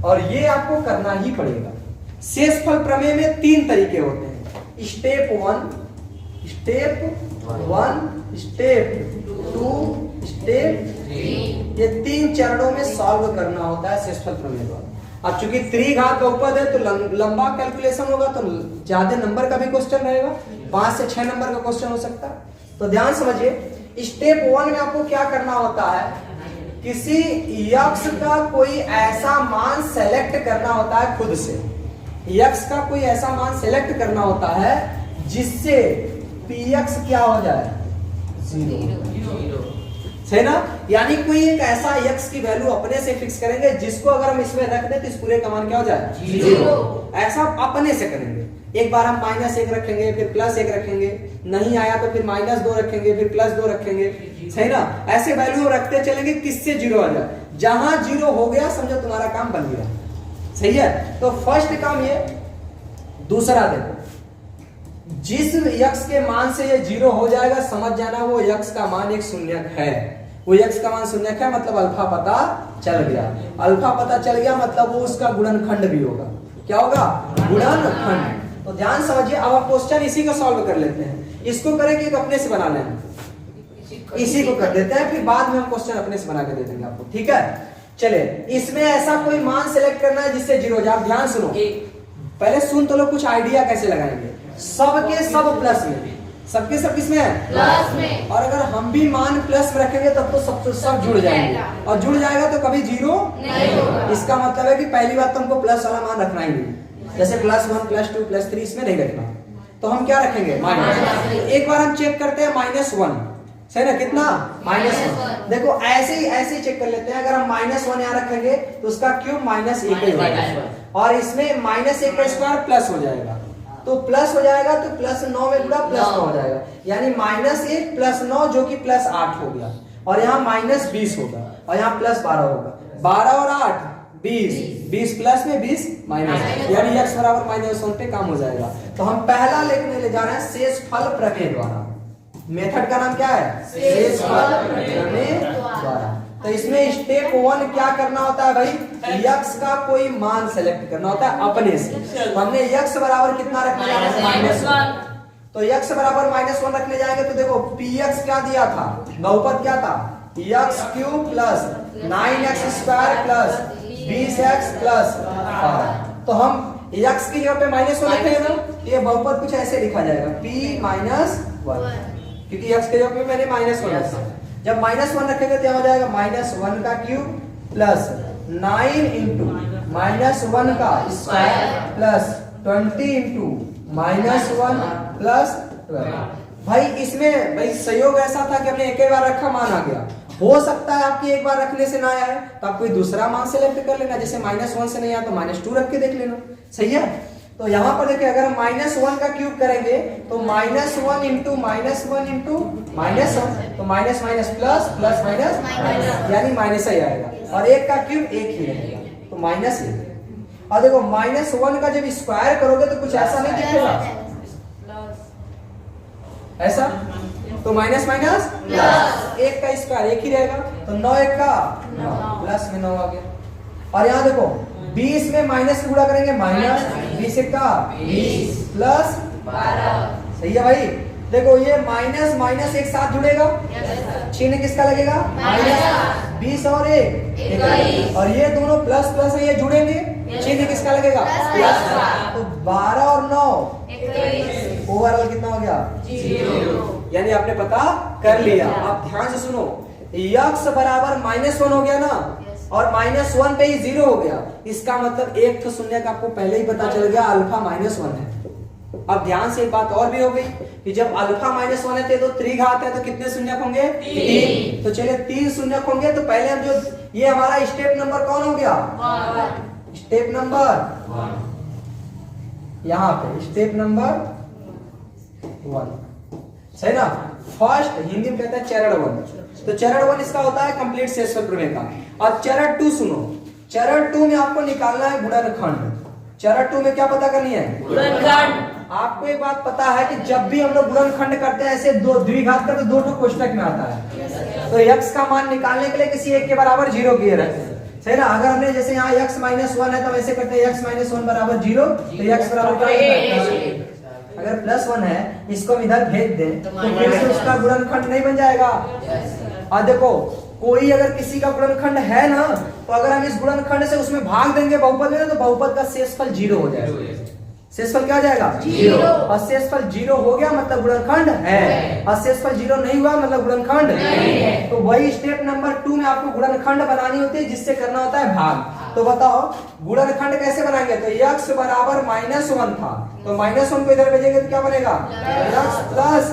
Speaker 1: और ये आपको करना ही पड़ेगा। शेषफल प्रमेय में 3 तरीके होते हैं, स्टेप 1, स्टेप 2, स्टेप 3। ये 3 चरणों में सॉल्व करना होता है शेषफल प्रमेय द्वारा। अब चूंकि त्रिघात बहुपद है तो लंबा कैलकुलेशन होगा, तो ज्यादा नंबर का भी क्वेश्चन रहेगा, 5 से 6 नंबर का क्वेश्चन हो सकता है। तो ध्यान समझिए, स्टेप 1 में आपको क्या करना होता है, किसी यक्ष का कोई ऐसा मान सेलेक्ट करना होता है, खुद से यक्ष का कोई ऐसा मान सेलेक्ट करना होता है जिससे px क्या हो जाए, 0, है ना। यानी कोई एक ऐसा x की वैल्यू अपने से फिक्स करेंगे जिसको अगर हम इसमें रख दें तो इस पूरे का मान क्या हो जाए, 0। ऐसा अपने से करेंगे। एक बार हम -1 रखेंगे, फिर +1 रखेंगे, नहीं आया तो फिर -2 रखेंगे, फिर +2 रखेंगे, सही ना। ऐसे वैल्यू रखते चलेंगे किससे 0 आ जाए। जहां 0 हो गया समझो तुम्हारा काम बन गया, सही है। तो फर्स्ट काम ये। दूसरा देखो, जिस यक्ष के मान से ये 0 हो जाएगा समझ जाना वो यक्ष का मान एक शून्यक है, वो यक्ष का मान शून्यक है, मतलब अल्फा पता चल गया। अल्फा पता चल गया मतलब वो उसका गुणनखंड भी होगा, क्या होगा, गुणनखंड। तो ध्यान समझिए, अब आप क्वेश्चन इसी को सॉल्व कर लेते हैं। इसको करेंगे तो अपने से बना लेना, इसी को कर देते हैं, फिर बाद में हम क्वेश्चन अपने से बना के दे देंगे आपको, ठीक है। चलिए, इसमें ऐसा कोई मान सेलेक्ट करना है जिससे जीरो हो जाए। आप ध्यान सुनो, पहले सुन तो लो कुछ आइडिया कैसे लगाएंगे। सबके सब प्लस में, सबके सब किसमें है?
Speaker 2: प्लस में।
Speaker 1: और अगर हम भी मान प्लस में रखेंगे तब तो सब जुड़ जाएंगे, और जुड़ जाएगा तो कभी जीरो
Speaker 2: नहीं होगा।
Speaker 1: इसका मतलब है कि पहली बात तो हमको प्लस वाला मान रखना ही नहीं, जैसे +1 +2 +3 इसमें नहीं रखना, तो हम क्या रखेंगे? माइनस। एक बार हम चेक करते हैं -1, सही ना? कितना? -1। देखो ऐसे ही चेक कर लेते हैं। अगर हम -1 यहाँ रखेंगे तो उसका क्यूब -1 ही होगा, और इसमें -1 का स्क्वायर प्लस हो जाएगा, तो प्लस हो जाएगा तो +9 में गुणा +9 हो जाएगा, यानी -1 + 9 जो कि +8 हो गया, और यहाँ -20 होगा, और यहाँ +12 होगा। 12 और 8 20, 20 प्लस में 20 माइनस, यानी x बराबर -1 पे काम हो जाएगा। तो हम पहला लिखने ले जा रहे हैं शेषफल प्रमेय द्वारा। मेथड का नाम क्या है? शेषफल प्रमेय द्वारा। तो इसमें स्टेप 1 क्या करना होता है भाई? x का कोई मान सेलेक्ट करना होता है अपने से। तो हमने x बराबर कितना रखने जा रहे हैं? -1। तो x बराबर -1 रखने जाएंगे तो देखो px क्या दिया था? बहुपद क्या था? x³ plus 9x² plus 20x plus 5। तो हम x की जगह पे -1 रखेंगे ना, ये बहुपद कुछ ऐसे लिखा जाएगा p-1, क्योंकि x के जगह पे मैंने -1 रखा। जब -1 रखेंगे तो हो जाएगा -1 का क्यूब प्लस 9 इंटू -1 का स्क्वायर प्लस 20 इंटू -1 प्लस 12। भाई इसमें भाई संयोग ऐसा था कि हमने एक ही बार रखा, मान आ गया। हो सकता है आपकी एक बार रखने से ना आया है तो आप कोई दूसरा मान सेलेक्ट कर लेना, जैसे -1 से नहीं आया तो -2 रख के देख लेना, सही है। तो यहाँ पर देखिए, अगर हम -1 का क्यूब करेंगे तो -1 इंटू -1 इंटू -1, तो minus minus plus plus minus, यानी माइनस ही आएगा, और 1 का क्यूब 1 ही रहेगा, तो -1। और देखो -1 का जब स्क्वायर करोगे तो कुछ ऐसा नहीं दिखेगा, ऐसा, तो माइनस माइनस प्लस, 1 का स्क्वायर 1 ही रहेगा, तो 9 1 का 9, प्लस में 9 आ गया। और यहाँ देखो 20 में माइनस गुणा करेंगे, -20 1 का 20 प्लस 12, सही है भाई। देखो ये माइनस माइनस एक साथ जुड़ेगा, चिन्ह किसका लगेगा? माइनस। 20 और 1, और ये दोनों प्लस प्लस है, ये जुड़ेंगे, चिन्ह किसका लगेगा? प्लस। तो 12 और 9 ओवरऑल कितना हो गया? 0, यानी आपने पता कर लिया। आप ध्यान से सुनो, x बराबर -1 हो गया ना, और -1 पे ही 0 हो गया, इसका मतलब एक तो शून्य का आपको पहले ही पता चल गया, अल्फा -1 है। अब ध्यान से एक बात और भी हो गई कि जब अल्फा -1 है तो त्रिघात है, तो कितने शून्यक होंगे? 3। तो चलिए 3 शून्यक होंगे, तो पहले हम जो ये हमारा स्टेप नंबर कौन हो गया? स्टेप नंबर 1, यहाँ पे स्टेप नंबर 1, सही ना। फर्स्ट हिंदी में कहते हैं चरण 1, तो चरण 1 इसका होता है कंप्लीट शेषफल प्रमेय का। और चरण 2 सुनो, चरण 2 में आपको निकालना है गुणनखंड। चरण 2 में क्या पता करनी है? गुणनखंड। आपको एक बात पता है कि जब भी हम लोग गुणनखंड करते हैं ऐसे दो द्विघात का, तो 2 कोष्टक में आता है, तो x का मान निकालने के लिए किसी एक के बराबर 0 किए रहते हैं, सही ना। अगर हमने जैसे यहाँ x -1 है तो ऐसे करते हैं x -1 बराबर 0, तो x बराबर क्या? अगर +1 है, इसको हम इधर भेज दें तो फिर से उसका गुणनखंड नहीं बन जाएगा। और देखो कोई अगर किसी का गुणनखंड है ना, तो अगर हम इस गुणनखंड से उसमें भाग देंगे बहुपद में, तो बहुपद का शेषफल 0 हो जाएगा। शेषफल क्या हो जाएगा? 0। और शेषफल 0 हो गया मतलब गुणनखंड है, और शेषफल 0 नहीं हुआ मतलब गुणनखंड नहीं है। तो वही स्टेप नंबर 2 में आपको गुणनखंड बनानी होती है, जिससे करना होता है भाग। तो बताओ गुणनखंड कैसे बनाएंगे? तो x बराबर -1 था, तो -1 को इधर भेजेंगे तो क्या बनेगा? x प्लस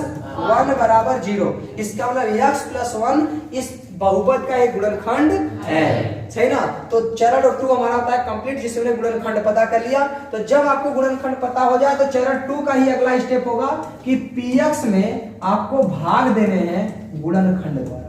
Speaker 1: 1 बराबर 0। इसका मतलब x प्लस 1 इस बहुपद का एक गुणनखंड है, सही ना। तो चरण 2 हमारा होता है कंप्लीट, जिसमें गुणनखंड पता कर लिया। तो जब आपको गुणनखंड पता हो जाए तो चरण 2 का ही अगला स्टेप होगा कि px में आपको भाग देने हैं गुणनखंड द्वारा।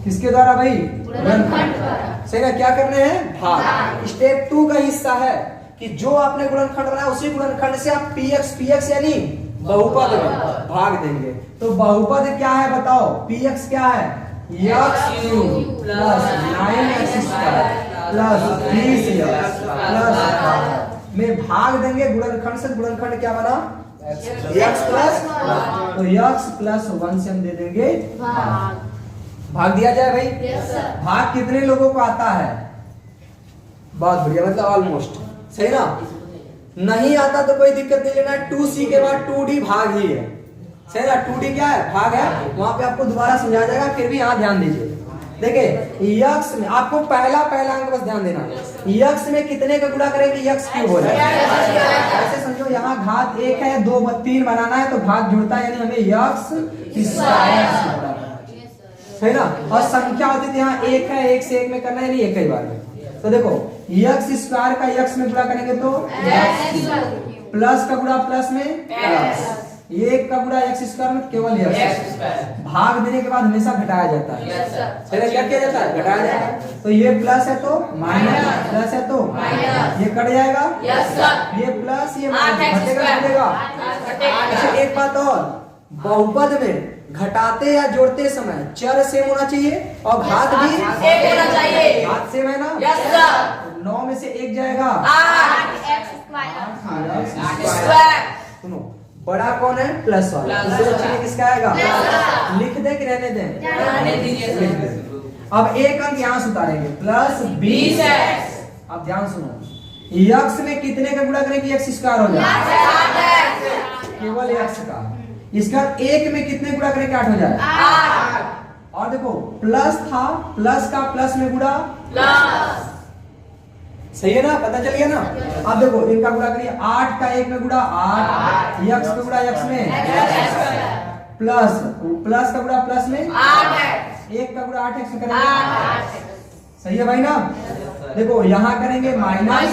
Speaker 1: किसके द्वारा भाई? गुणनखंड द्वारा, सही ना। क्या करने हैं? भाग। स्टेप 2 का हिस्सा है कि जो आपने गुणनखंड बनाया उसी गुणनखंड से आप px यानी बहुपद में भाग देंगे। तो बहुपद क्या है बताओ? px क्या है? x³ plus 9x² plus 20x plus में भाग देंगे गुणनखंड से। गुणनखंड क्या बना? x प्लस, तो x प्लस 1 से हम दे देंगे
Speaker 2: भाग।
Speaker 1: भाग दिया जाए भाई।
Speaker 2: Yes, sir.
Speaker 1: भाग कितने लोगों को आता है? बहुत बढ़िया, मतलब ऑलमोस्ट सही ना। नहीं आता तो कोई दिक्कत नहीं लेना, 2c के बाद 2d भाग ही है, सही ना। 2d क्या है? भाग है। वहां पे आपको दोबारा समझाया जाएगा, फिर भी यहाँ ध्यान दीजिए। देखिए यक्स में आपको पहला अंक बस ध्यान देना, यक्स में कितने का गुणा करेंगे? यक्स क्यूब हो जाएगा। ऐसे समझो यहाँ घात 1 है, 2 3 बनाना है तो भाग जुड़ता है, यानी हमें यक्स स्क्वायर से गुणा करना है, सही ना। और संख्या होती थी यहाँ 1 है, 1 से 1 में करना है, यानी एक ही बार में। तो देखो यक्स स्क्वायर का यक्स में गुणा करेंगे तो प्लस का गुणा प्लस में प्लस, ये एक का गुणा एक्स स्क्वायर में केवल एक्स। भाग देने के बाद हमेशा घटाया जाता है, चलिए क्या किया जाता है? घटाया जाता है। तो ये प्लस है तो माइनस, प्लस है तो ये कट जाएगा, ये प्लस ये माइनस, घटेगा। अच्छा एक बात और, बहुपद में घटाते या जोड़ते समय चर सेम होना चाहिए और घात भी
Speaker 3: सेम होना चाहिए।
Speaker 1: घात सेम है ना।
Speaker 3: Yes sir.
Speaker 1: 9 में से 1 जाएगा
Speaker 2: 8x स्क्वायर।
Speaker 1: सुनो, बड़ा कौन है? प्लस वाला, इससे बच्चे में किसका आएगा? लिख दे कि रहने दें?
Speaker 3: रहने दीजिए सर।
Speaker 1: लिख दे। अब एक अंक यहाँ से उतारेंगे, प्लस 20x। अब ध्यान सुनो, यक्स में कितने का गुणा करें कि एक्स स्क्वायर हो जाए? केवल एक्स का। इसका 1 में कितने गुणा करें कि 8 हो जाए? और देखो प्लस था, प्लस का प्लस में गुणा, सही है ना, पता चल गया ना। अब देखो इनका गुणा करिए, 8 का 1 में गुणा 8, यक्स में गुणा यक्स में, प्लस प्लस का गुणा प्लस में 1 का गुणा 8x में करेंगे, सही है भाई ना। देखो यहाँ करेंगे माइनस,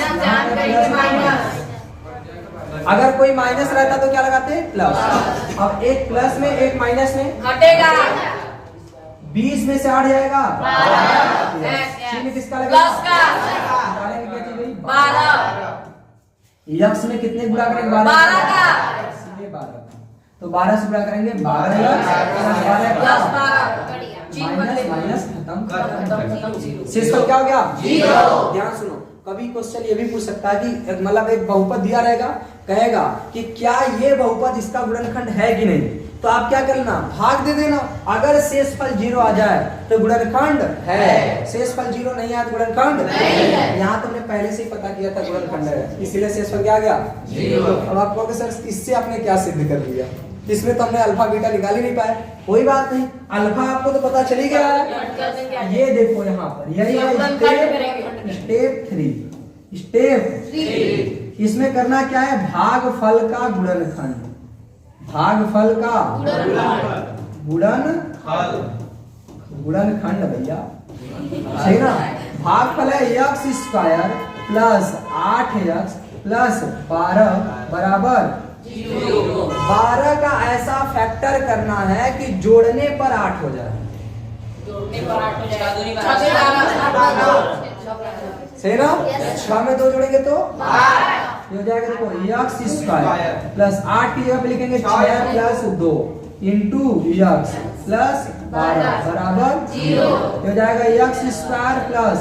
Speaker 1: अगर कोई माइनस रहता तो क्या लगाते? प्लस। अब एक प्लस में एक माइनस में
Speaker 3: घटेगा,
Speaker 1: 20 में से 8 जाएगा, सी में किसका लगेगा?
Speaker 3: प्लस का।
Speaker 1: निकालेंगे क्या चीज भाई?
Speaker 3: 12।
Speaker 1: यक्स में कितने गुणा करेंगे?
Speaker 3: 12 का।
Speaker 1: सीधे 12 का, तो 12 से गुणा करेंगे 12 यक्स प्लस 12
Speaker 3: प्लस
Speaker 1: का,
Speaker 3: 12।
Speaker 1: माइनस माइनस खत्म, शेषफल क्या हो गया? 0। ध्यान सुनो, कभी क्वेश्चन ये भी पूछ सकता है कि मतलब एक बहुपद दिया रहेगा, कहेगा कि क्या ये बहुपद इसका गुणनखंड है कि नहीं, तो आप क्या करना? भाग दे देना। अगर शेषफल 0 आ जाए तो गुणनखंड है, शेषफल 0 नहीं आया तो गुणनखंड नहीं है। यहाँ तो हमने पहले से ही पता किया था गुणनखंड है, इसीलिए शेषफल क्या आ गया? 0। अब आप कहोगे सर इससे आपने क्या सिद्ध कर लिया? इसमें तो हमने अल्फा बीटा निकाल ही नहीं पाए। कोई बात नहीं, अल्फा आपको तो पता चल ही गया है। ये देखो यहाँ पर यही है स्टेप 3। स्टेप 3 इसमें करना क्या है? भागफल का गुणनखंड, भागफल का गुणनखंड भैया, सही ना। भागफल है x square plus 8x plus 12 बराबर 12 का ऐसा फैक्टर करना है कि जोड़ने पर 8 हो जाए, सही ना। 6 में 2 जोड़ेंगे तो ये हो जाएगा, देखो यक्स स्क्वायर प्लस 8 की जगह पे लिखेंगे 6 प्लस 2 इंटू यक्स प्लस 12 बराबर 0। हो जाएगा x square plus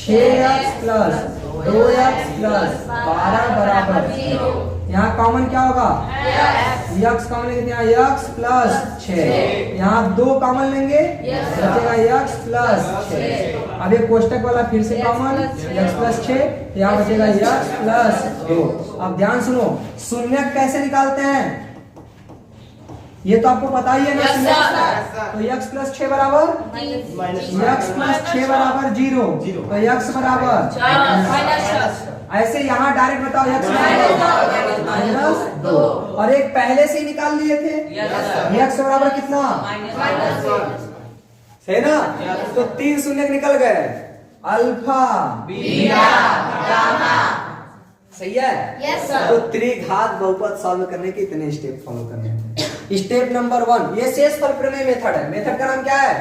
Speaker 1: 6x plus 2x plus 12 बराबर 0। यहाँ कॉमन क्या होगा? यक्स कॉमन लेंगे, यहाँ यक्स प्लस 6, यहाँ 2 कॉमन लेंगे, बचेगा यक्स प्लस 6। अब ये कोष्टक वाला फिर से कॉमन, यक्स प्लस 6, यहाँ बचेगा यक्स प्लस 2। अब ध्यान सुनो, शून्य कैसे निकालते हैं? ये तो आपको पता ही है ना। तो यक्स प्लस 6 बराबर यक्स प्लस 6 बराबर 0, तो यक्स बराबर ऐसे यहाँ डायरेक्ट बताओ यक्स माइनस 2, और एक पहले से ही निकाल लिए थे, यक्स बराबर कितना? है ना। तो 3 शून्य निकल गए, अल्फा बीटा गामा, सही है।
Speaker 2: Yes, sir.
Speaker 1: तो त्रिघात बहुपद सॉल्व करने के इतने स्टेप फॉलो करने हैं। स्टेप नंबर 1 ये शेषफल प्रमेय मेथड है। मेथड का नाम क्या है?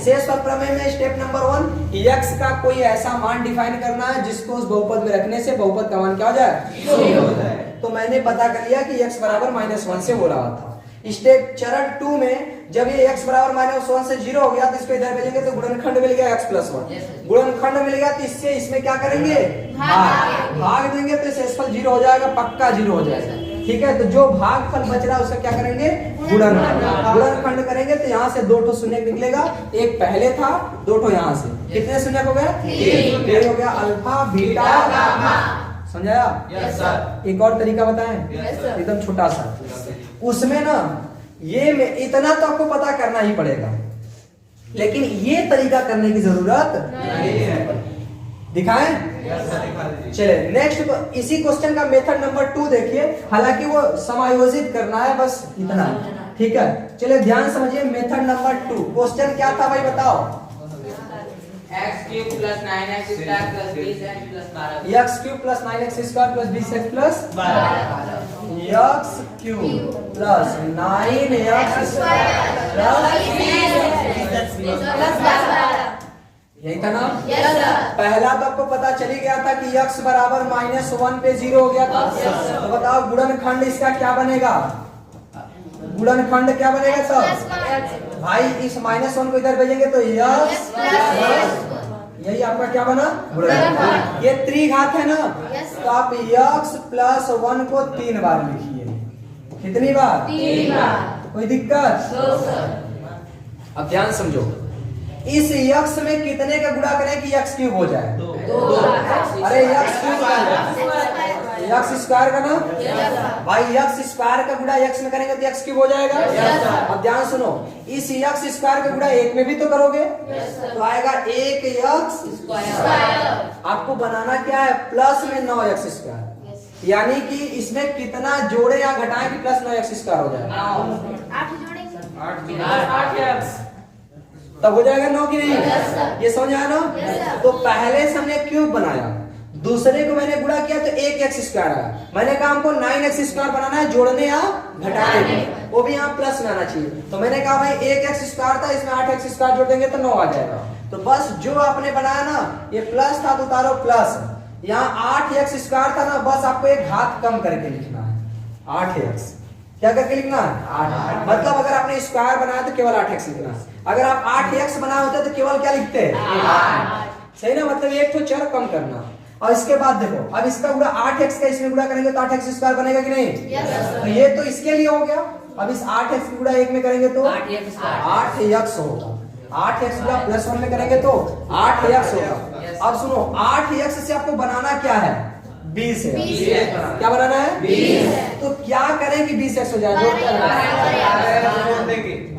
Speaker 1: शेषफल प्रमेय में स्टेप नंबर 1 x का कोई ऐसा मान डिफाइन करना है जिसको उस बहुपद में रखने से बहुपद का मान क्या हो जाए? 0 हो जाए। तो मैंने पता कर लिया कि x बराबर -1 से हो रहा था। स्टेप चरण 2 में जब ये x बराबर -1 से 0 हो गया तो इसको इधर भेजेंगे तो गुणनखंड मिल गया x + 1। गुणनखंड मिल गया तो इससे इसमें क्या करेंगे? भाग देंगे तो शेषफल 0 हो जाएगा, पक्का 0 हो जाएगा। ठीक है, तो जो भागफल बच रहा है उसका क्या करेंगे, गुणनखंड करेंगे। तो यहाँ से 2 ठो शून्य निकलेगा, एक पहले था, 2 ठो यहाँ से, कितने शून्य हो गया, 3 हो गया, अल्फा बीटा गामा। समझाया?
Speaker 3: Yes sir.
Speaker 1: एक और तरीका बताएं,
Speaker 3: यस सर।
Speaker 1: एकदम छोटा सा, उसमें ना ये में इतना तो आपको पता करना ही पड़ेगा, लेकिन ये तरीका करने की जरूरत
Speaker 3: नहीं है।
Speaker 1: दिखाएं? चले नेक्स्ट, तो इसी क्वेश्चन का मेथड नंबर 2 देखिए, हालांकि वो समायोजित करना है, बस इतना, ठीक है। चले ध्यान समझिए, मेथड नंबर 2, क्वेश्चन क्या था भाई बताओ,
Speaker 3: x cube plus 9x square plus 20x plus 12
Speaker 1: x cube plus 9x square plus 20x plus 12, x cube plus 9x square plus
Speaker 2: 20
Speaker 1: यही था ना।
Speaker 2: Yes sir.
Speaker 1: पहला तो आपको पता चली गया था कि x बराबर -1 पे 0 हो गया था। तो बताओ गुणनखंड इसका क्या बनेगा, गुणनखंड क्या बनेगा सर, भाई इस -1 को इधर भेजेंगे तो x यही आपका क्या बना, गुणनखंड। ये त्रिघात है ना, तो आप x प्लस 1 को 3 बार लिखिए, कितनी बार,
Speaker 2: 3 बार।
Speaker 1: कोई दिक्कत? अब ध्यान समझो, इस x में कितने का गुणा करें कि x क्यूब हो जाए,
Speaker 3: 2
Speaker 1: अरे x क्यूब x स्क्वायर का ना, भाई x स्क्वायर का गुणा x में करेंगे तो x क्यूब हो जाएगा। अब ध्यान सुनो, इस x स्क्वायर का गुणा 1 में भी तो करोगे, तो आएगा 1x स्क्वायर। आपको बनाना क्या है, प्लस में 9x स्क्वायर, यानी कि इसमें कितना जोड़े या घटाएं कि प्लस 9x स्क्वायर हो जाए,
Speaker 2: 8 जोड़ेंगे,
Speaker 3: 8x
Speaker 1: तब हो जाएगा 9 की नहीं,
Speaker 2: Yes, sir.
Speaker 1: ये समझ आया ना।
Speaker 2: Yes, sir.
Speaker 1: तो पहले से हमने क्यूब बनाया, दूसरे को मैंने गुणा किया तो 1x स्क्वायर आया, मैंने कहा हमको 9x स्क्वायर बनाना है, जोड़ने या घटाने, वो भी यहाँ प्लस में आना चाहिए। तो मैंने कहा भाई 1x स्क्वायर था, इसमें 8x स्क्वायर जोड़ देंगे तो 9 आ जाएगा। तो बस जो आपने बनाया ना, ये प्लस था तो उतारो प्लस, यहाँ 8x स्क्वायर था ना, बस आपको एक घात कम करके लिखना है, 8x क्या करके लिखना है, मतलब अगर आपने स्क्वायर बनाया तो केवल 8x लिखना है, अगर आप 8x बनाए होते तो केवल क्या लिखते हैं, 8। सही ना, मतलब एक तो चर कम करना। और इसके बाद देखो, अब इसका गुणा 8x का इसमें गुणा करेंगे तो 8x स्क्वायर बनेगा कि नहीं, तो ये तो इसके लिए हो गया। अब इस 8x की गुणा 1 में करेंगे तो 8x होगा, 8x गुणा प्लस 1 में करेंगे तो 8x होगा। अब सुनो, 8x से आपको बनाना क्या है, 20 है, क्या बनाना है, 20। तो क्या करें कि 20x हो जाए,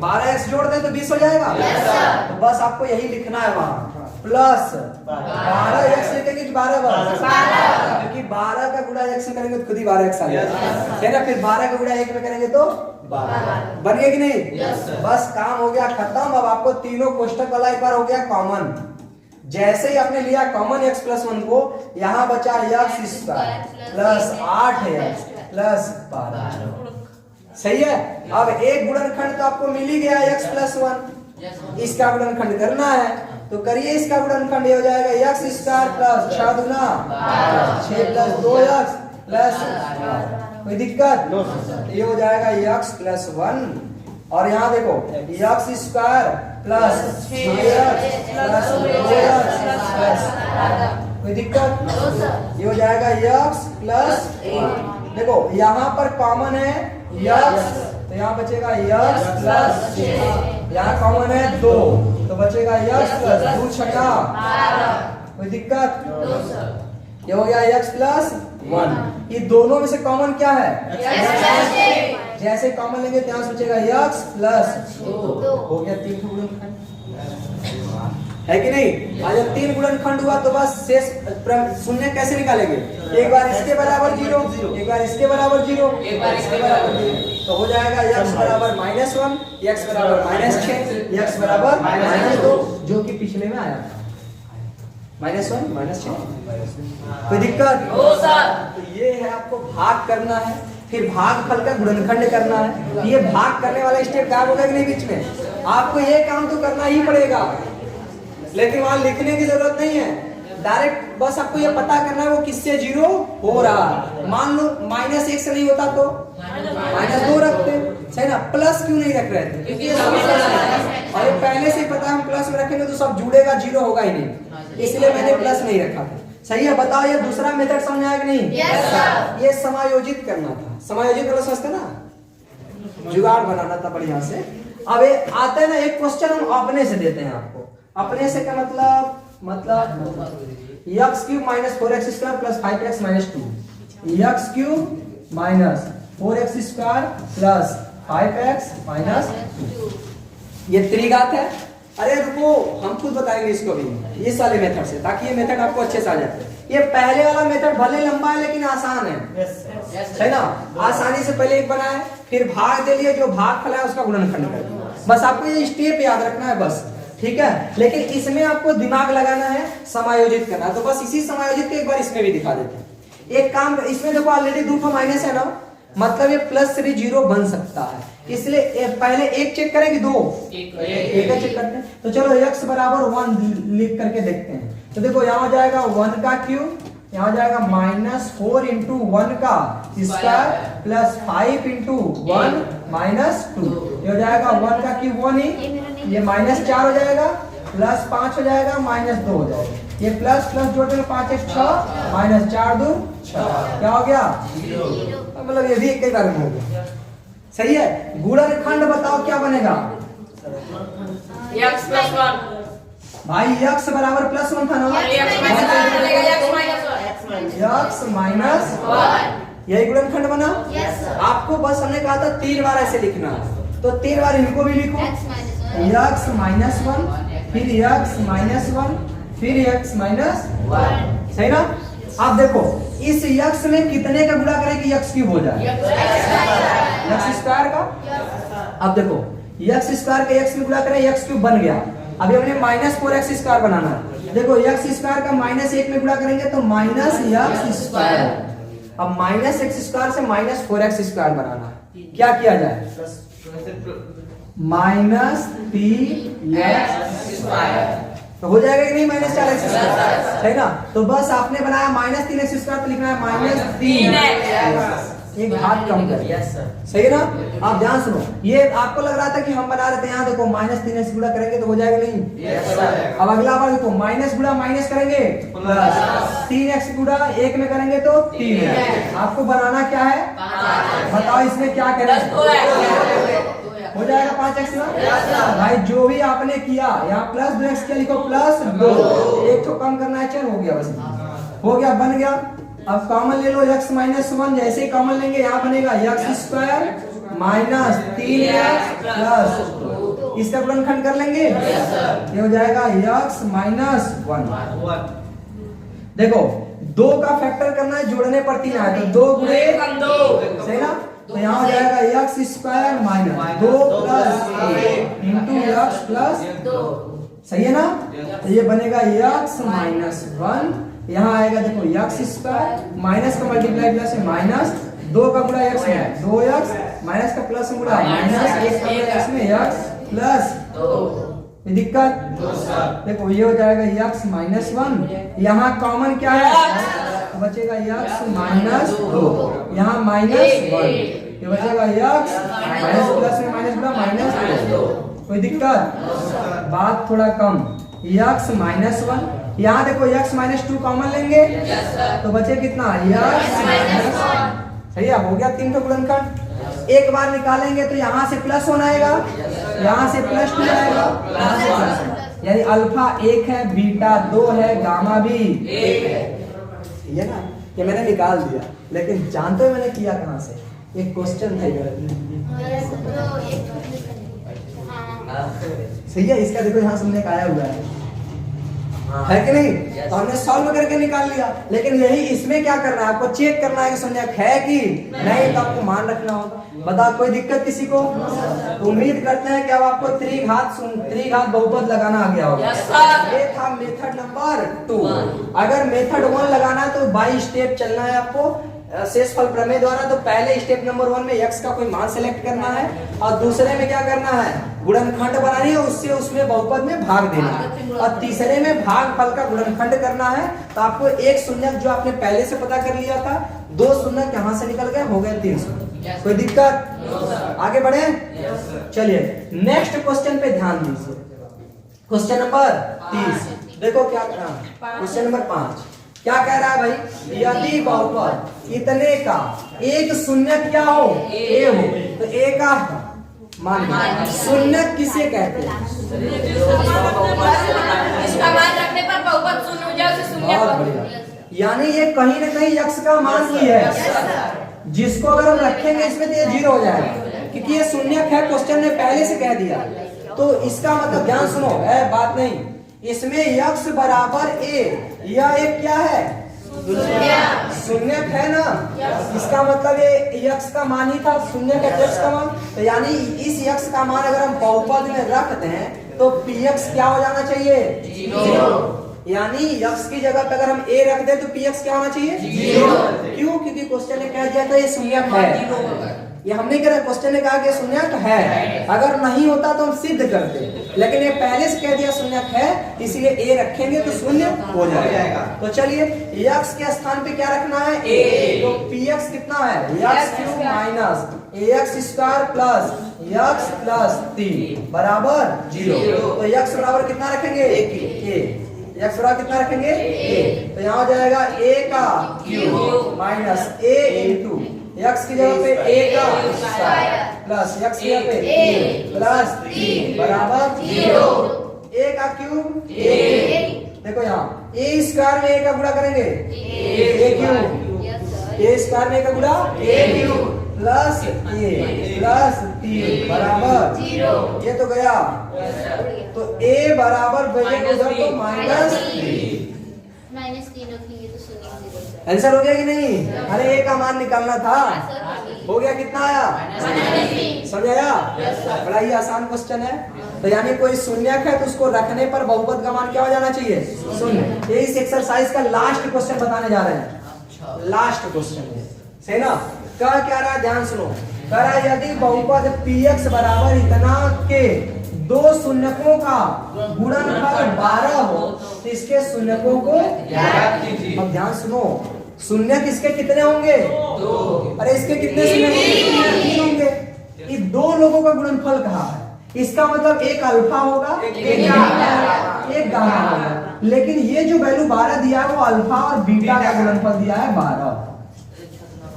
Speaker 1: 12x जोड़ दें तो 20 हो जाएगा। तो बस आपको यही लिखना है वहां, प्लस 12x लिखेंगे कि 12 क्योंकि 12 का गुणा x में करेंगे तो खुद ही 12x आ जाएगा, है ना। फिर 12 का गुणा 1 में करेंगे तो 12 बन गया कि नहीं, बस काम हो गया खत्म। अब आपको तीनों कोष्टक वाला एक बार हो गया कॉमन, जैसे ही आपने लिया कॉमन x प्लस 1 को, यहाँ बचा x square plus 8x plus 12, सही है। अब एक गुणनखंड तो आपको मिल ही गया x प्लस 1, इसका गुणनखंड करना है तो करिए, इसका गुणनखंड ये हो जाएगा x स्क्वायर प्लस 6 दूना 6 प्लस 2x प्लस, कोई दिक्कत, ये हो जाएगा x प्लस 1। और यहाँ देखो x square plus 6x plus 2x plus, कोई दिक्कत, ये हो जाएगा x प्लस 1। देखो यहाँ पर कॉमन है x, तो यहाँ बचेगा x प्लस 6, यहाँ कॉमन है 2 तो बचेगा x प्लस 2 छठा, कोई दिक्कत, ये हो गया x प्लस 1। ये दोनों में से कॉमन क्या है, जैसे कॉमन लेंगे तो यहाँ से बचेगा x प्लस 2, हो गया 3 गुणनखंड, है कि नहीं। आज जब 3 गुणनखंड हुआ तो बस शेष शून्य कैसे निकालेंगे, एक बार इसके बराबर 0, एक बार इसके बराबर 0, एक बार इसके बराबर 0, तो हो जाएगा x बराबर -1, x बराबर -6, x बराबर -2, जो कि पिछले में आया था, -1 -6, कोई दिक्कत, तो ये है आपको भाग करना है, फिर भागफल का गुणनखंड करना है। ये भाग करने वाला स्टेप गायब होगा कि नहीं बीच में, आपको ये काम तो करना ही पड़ेगा, लेकिन वहां लिखने की जरूरत नहीं है, डायरेक्ट बस आपको ये पता करना है वो किससे 0 हो रहा है। मान लो -1 से नहीं होता तो -2 रखते, सही ना, प्लस क्यों नहीं रख रहे थे, और पहले से ही पता है हम प्लस में रखेंगे तो सब जुड़ेगा, 0 होगा ही नहीं, इसलिए मैंने प्लस नहीं रखा था, सही है, बताओ ये दूसरा मेथड समझ आया कि नहीं?
Speaker 2: Yes, sir.
Speaker 1: ये समायोजित करना था, समायोजित वाला समझते ना, जुगाड़ बनाना था बढ़िया से। अब ये आता है ना एक क्वेश्चन हम अपने से देते हैं आपको। अपने से का मतलब x cube minus 4x square plus 5x minus 2, x cube minus 4x square plus 5x minus 2, ये त्रिघात है। अरे रुको, हम खुद बताएंगे इसको भी इस वाले मेथड से, ताकि ये मेथड आपको अच्छे से आ जाए। ये पहले वाला मेथड भले लंबा है लेकिन आसान है, है ना? आसानी से पहले एक बनाए, फिर भाग दे लिए, जो भाग फला है उसका गुणनखंड कर दिया। बस आपको ये स्टेप याद रखना है बस, ठीक है? लेकिन इसमें आपको दिमाग लगाना है, समायोजित करना है। तो बस इसी समायोजित को एक बार इसमें भी दिखा देते हैं। एक काम, इसमें देखो ऑलरेडी 2 का माइनस है ना, मतलब ये प्लस से भी 0 बन सकता है, इसलिए पहले एक चेक करें कि 2? एक चेक करते हैं। तो चलो x बराबर 1 लिख करके देखते हैं। तो देखो यहाँ हो जाएगा 1 का क्यूब, यहाँ हो जाएगा माइनस 4 इंटू 1 का स्क्वायर प्लस 5 इंटू 1 माइनस 2, ये हो जाएगा 1 का क्यूब 1 ही, ये माइनस 4 हो जाएगा, प्लस 5 हो जाएगा, माइनस 2 हो जाएगा, ये प्लस प्लस जोड़ने में 5 1 6 माइनस 4 2 6, क्या हो गया? 0। मतलब ये भी एक ही बार में हो गया, सही है? गुणनखंड बताओ क्या बनेगा?
Speaker 3: x plus 1
Speaker 1: भाई x बराबर प्लस 1 था ना,
Speaker 3: x
Speaker 1: माइनस 1, यही गुणनखंड बना।
Speaker 2: Yes, sir.
Speaker 1: आपको बस हमने कहा था 3 बार ऐसे लिखना है, तो 3 बार इनको भी लिखो, x माइनस 1, फिर x माइनस 1, फिर x माइनस 1, सही ना? आप देखो इस x में कितने का गुणा करें कि x क्यूब हो जाए? x स्क्वायर का। अब देखो x स्क्वायर के x में गुणा करें, x क्यूब बन गया। अभी हमने माइनस 4x स्क्वायर बनाना है। देखो x स्क्वायर का माइनस 1 में गुणा करेंगे तो माइनस x स्क्वायर। अब माइनस x स्क्वायर से माइनस 4x स्क्वायर बनाना है, क्या किया जाए? माइनस 3x स्क्वायर, तो हो जाएगा कि नहीं? माइनस 4x स्क्वायर, है ना? तो बस आपने बनाया माइनस 3x स्क्वायर, तो लिखना है माइनस 3x, एक घात कम कर, सही है ना? आप ध्यान सुनो, ये आपको लग रहा था कि हम बना रहे थे, यहाँ देखो माइनस 3x गुणा करेंगे तो हो जाएगा नहीं? अब अगला बार देखो माइनस गुणा माइनस करेंगे प्लस, 3x गुणा 1 में करेंगे तो 3x। आपको बनाना क्या है बताओ, इसमें क्या करें? हो जाएगा 5x ना? भाई जो भी आपने किया, यहाँ प्लस 2x क्या लिखो? प्लस 2, एक तो कम करना है, चल हो गया, बस हो गया, बन गया। अब कॉमन ले लो x माइनस 1, जैसे ही कॉमन लेंगे यहाँ बनेगा x square minus 3x plus 2, इसका गुणनखंड कर लेंगे, ये हो जाएगा x माइनस 1। देखो 2 का फैक्टर करना है, जोड़ने पर 3 आए तो 2 गुणे 2, सही ना? तो यहाँ हो जाएगा x square minus 2 plus 1 into x plus 2, सही है ना? तो ये बनेगा x माइनस 1, यहाँ आएगा देखो x स्क्वायर, माइनस का मल्टीप्लाई प्लस है, माइनस 2 का गुणा x में 2x, माइनस का प्लस में गुणा माइनस 1 का गुणा x में x प्लस 2, दिक्कत? देखो ये हो जाएगा x माइनस 1, यहाँ कॉमन क्या है? तो बचेगा x माइनस 2, यहाँ माइनस 1, ये बचेगा x माइनस प्लस में माइनस गुणा माइनस 2, कोई दिक्कत? बात थोड़ा कम, x माइनस 1, यहाँ देखो x माइनस 2 कॉमन लेंगे तो बचे कितना? x माइनस 1, सही है? हो गया 3 का गुणनखंड। एक बार निकालेंगे तो यहाँ से प्लस 1 आएगा, यहाँ से प्लस 2 आएगा, यहाँ से प्लस 1, यानी अल्फा 1 है, बीटा 2 है, गामा भी 1 है, ये ना? ये मैंने निकाल दिया, लेकिन जानते हो मैंने किया कहाँ से? एक क्वेश्चन था ये, सही है? इसका देखो यहाँ सामने आया हुआ है कि नहीं? तो हमने सॉल्व करके निकाल लिया, लेकिन यही इसमें क्या करना है? आपको चेक करना है कि संज्ञक है कि नहीं, तो आपको मान रखना होगा। बताओ कोई दिक्कत किसी को? तो उम्मीद करते हैं कि अब आपको त्रिघात बहुपद लगाना आ गया होगा। ये था मेथड नंबर 2। अगर मेथड 1 लगाना है तो बाई स्टेप चलना है आपको शेषफल प्रमेय द्वारा। तो पहले स्टेप नंबर 1 में x का कोई मान सेलेक्ट करना है, और दूसरे में क्या करना है? गुणनखंड बनानी है, उससे उसमें बहुपद में भाग देना है, और तीसरे में भागफल का गुणनखंड करना है। तो आपको एक शून्यक जो आपने पहले से पता कर लिया था, 2 शून्यक यहाँ से निकल गए, हो गए 3 शून्यक। कोई दिक्कत? आगे बढ़े? चलिए नेक्स्ट क्वेश्चन पे ध्यान दीजिए। क्वेश्चन नंबर 30 देखो क्या करना। क्वेश्चन नंबर 5 क्या कह रहा है भाई, यदि बहुपद इतने का एक शून्य क्या हो, ए हो, तो ए का मान शून्य किसे कहते हैं?
Speaker 2: इसका मान रखने पर बहुपद शून्य हो जाए उसे शून्य
Speaker 1: बहुत बढ़िया, यानी ये कहीं ना कहीं यक्ष का मान ही है, जिसको अगर हम रखेंगे इसमें तो ये 0 हो जाएगा, क्योंकि ये शून्य है, क्वेश्चन ने पहले से कह दिया। तो इसका मतलब ध्यान सुनो, है बात नहीं, इसमें यक्ष बराबर ए, यह एक क्या है, शून्य है ना, इसका मतलब ये यक्ष का मान ही था, शून्य का यक्ष का मान, तो यानी इस यक्ष का मान अगर हम बहुपद में रखते हैं तो px क्या हो जाना चाहिए, 0। यानी यक्ष की जगह पे अगर हम a रख दे तो px क्या होना चाहिए, 0। क्यों? क्योंकि क्वेश्चन ने कह दिया था ये शून्य है, ये हमने कह रहा, क्वेश्चन ने कहा कि शून्य है, अगर नहीं होता तो हम सिद्ध करते, लेकिन ये पहले से कह दिया शून्य है, इसीलिए a रखेंगे तो शून्य हो जाएगा। तो चलिए x के स्थान पे क्या रखना है, a, तो px कितना है, x³ minus ax square plus x plus 3 बराबर 0। तो x बराबर कितना रखेंगे, a, x बराबर कितना रखेंगे, a, तो यहाँ हो जाएगा a का cube minus a into x की जगह पे a का स्क्वायर प्लस x की जगह पे a प्लस 3 बराबर 0। a का क्यूब a, देखो यहाँ a स्क्वायर में a का गुणा करेंगे a क्यूब, a स्क्वायर में a का गुणा a cube plus a plus 3 बराबर 0। ये तो गया, तो a बराबर बजे उधर तो -3,
Speaker 4: -3 रखेंगे तो शून्य 0।
Speaker 1: आंसर हो गया कि नहीं? अरे a का मान निकालना था, हो गया, कितना आया, समझ आया? बड़ा ही आसान क्वेश्चन है। तो यानी कोई शून्य है तो उसको रखने पर बहुपद का मान क्या हो जाना चाहिए, शून्य। ये इस एक्सरसाइज का लास्ट क्वेश्चन बताने जा रहे हैं, लास्ट क्वेश्चन है, सही ना? कह क्या रहा है, ध्यान सुनो, कह रहा है यदि बहुपद px बराबर इतना के दो शून्यकों का गुणनफल 12 हो तो इसके शून्यकों को ज्ञात कीजिए। अब ध्यान सुनो, शून्य किसके कितने होंगे, 2। अरे इसके कितने शून्य, 3 होंगे। ये दो लोगों का गुणनफल कहा है, इसका मतलब एक अल्फा होगा, एक गामा होगा, लेकिन ये जो वैल्यू 12 दिया है वो अल्फा और बीटा का गुणनफल दिया है 12।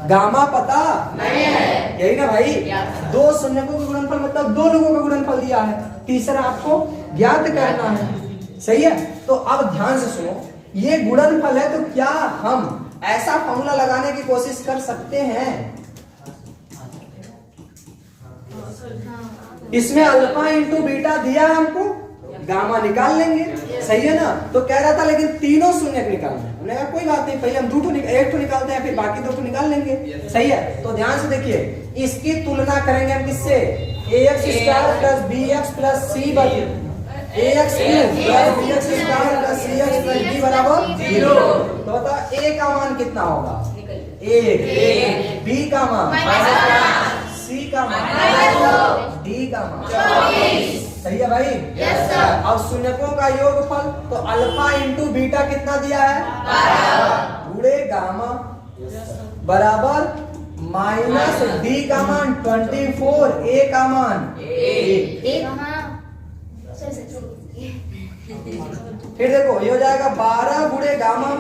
Speaker 1: गामा पता नहीं है, यही ना भाई, दो शून्यकों का गुणनफल मतलब दो लोगों का गुणनफल दिया है, तीसरा आपको ज्ञात करना है, सही है? तो अब ध्यान से सुनो, ये गुणनफल है तो क्या हम ऐसा फॉर्मूला लगाने की कोशिश कर सकते हैं, इसमें अल्फा इंटू बीटा दिया है हमको, गामा निकाल लेंगे, सही है ना? तो कह रहा था लेकिन तीनों शून्य निकालना है, उन्होंने कहा कोई बात नहीं, पहले हम एक निकालते हैं फिर बाकी 2 निकाल लेंगे, सही है? तो ध्यान से देखिए, इसकी तुलना करेंगे हम किससे, ax square plus bx plus c ax cube plus bx square plus cx plus b बराबर 0। तो बता a का मान कितना होगा, 1, b का मान c का मान d का मान 24, सही है भाई? Yes sir. अब शून्यकों का योगफल, तो अल्फा इंटू बीटा कितना दिया है, 12 गुणे गामा बराबर माइनस डी का मान 24, ए का मान 1। फिर देखो ये हो जाएगा 12 गुणे गामा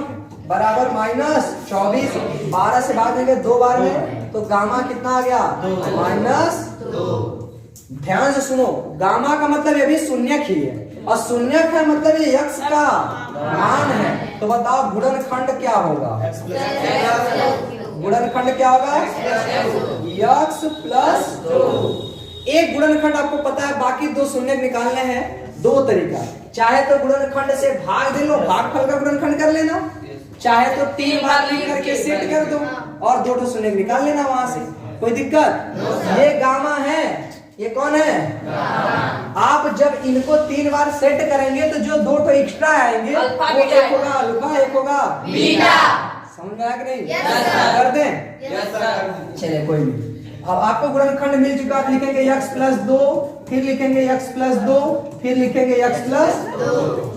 Speaker 1: बराबर माइनस 24, 12 से भाग देंगे 2 बार में तो गामा कितना आ गया, -2। ध्यान से सुनो, गामा का मतलब ये भी शून्यक ही है, और शून्यक है मतलब ये यक्ष का मान है। तो बताओ गुणनखंड क्या होगा, गुणनखंड क्या होगा, यक्ष प्लस 2। एक गुणनखंड आपको पता है, बाकी 2 शून्य निकालने हैं, 2 तरीका, चाहे तो गुणनखंड से भाग दे लो, भागफल का गुणनखंड कर लेना, चाहे तो 3 बार लिख करके सेट कर दो और 2 शून्य निकाल लेना वहां से, कोई दिक्कत? ये गामा है, ये कौन है, आप जब इनको 3 बार सेट करेंगे तो जो 2 एक्स्ट्रा आएंगे वो एक होगा अल्फा, एक होगा बीटा। समझ में आया कि नहीं? कर दें? चलिए कोई नहीं। अब आपको गुणनखंड मिल चुका, आप लिखेंगे x प्लस 2, फिर लिखेंगे x प्लस 2, फिर लिखेंगे x प्लस 2।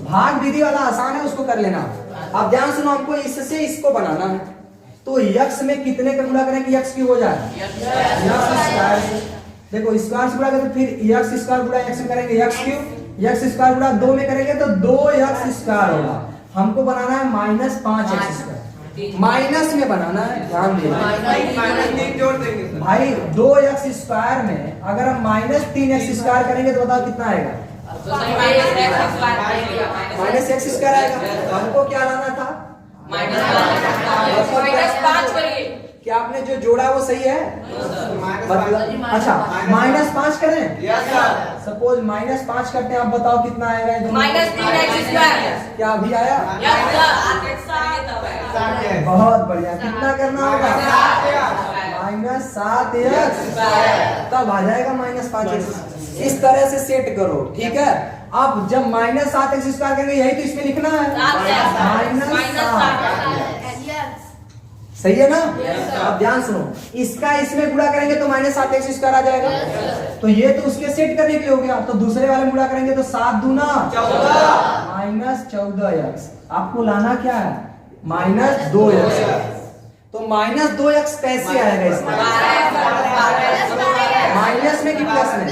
Speaker 1: भाग विधि वाला आसान है, उसको कर लेना। अब ध्यान सुनो, हमको इससे इसको बनाना है, तो x में कितने का गुणा करें कि x क्यूब हो जाए, देखो स्क्वायर से गुणा करें तो फिर x स्क्वायर गुणा x में करेंगे x क्यूब, x स्क्वायर गुणा 2 में करेंगे तो 2x स्क्वायर होगा। हमको बनाना है -5x स्क्वायर। माइनस में बनाना है, ध्यान देना
Speaker 5: -3 जोड़ देंगे सर।
Speaker 1: भाई। 2x स्क्वायर में अगर हम -3x स्क्वायर करेंगे तो बताओ कितना आएगा?
Speaker 3: तो सर माइनस एक्स स्क्वायर आएगा,
Speaker 1: -x स्क्वायर आएगा। तो हमको क्या लाना था?
Speaker 2: -5 करिए।
Speaker 1: क्या आपने जो जोड़ा वो सही है? मतलब अच्छा -5 करें।
Speaker 5: Yes sir.
Speaker 1: सपोज -5 करते हैं, आप बताओ कितना आएगा?
Speaker 2: -3x square.
Speaker 1: क्या अभी आया? बहुत बढ़िया। कितना करना होगा? -7x तब आ जाएगा -5x। इस तरह से सेट करो, ठीक है। अब जब -7x स्क्वायर करेंगे यही तो इसमें लिखना है, -7। सही है ना? अब ध्यान सुनो, इसका इसमें गुणा करेंगे तो -7x स्क्वायर आ जाएगा। तो ये तो उसके सेट करने के लिए हो गया। तो दूसरे वाले में गुणा करेंगे तो 7 दूना 14 -14x। आपको लाना क्या है? -2x। तो -2x कैसे आएगा इसमें? माइनस में कि प्लस में?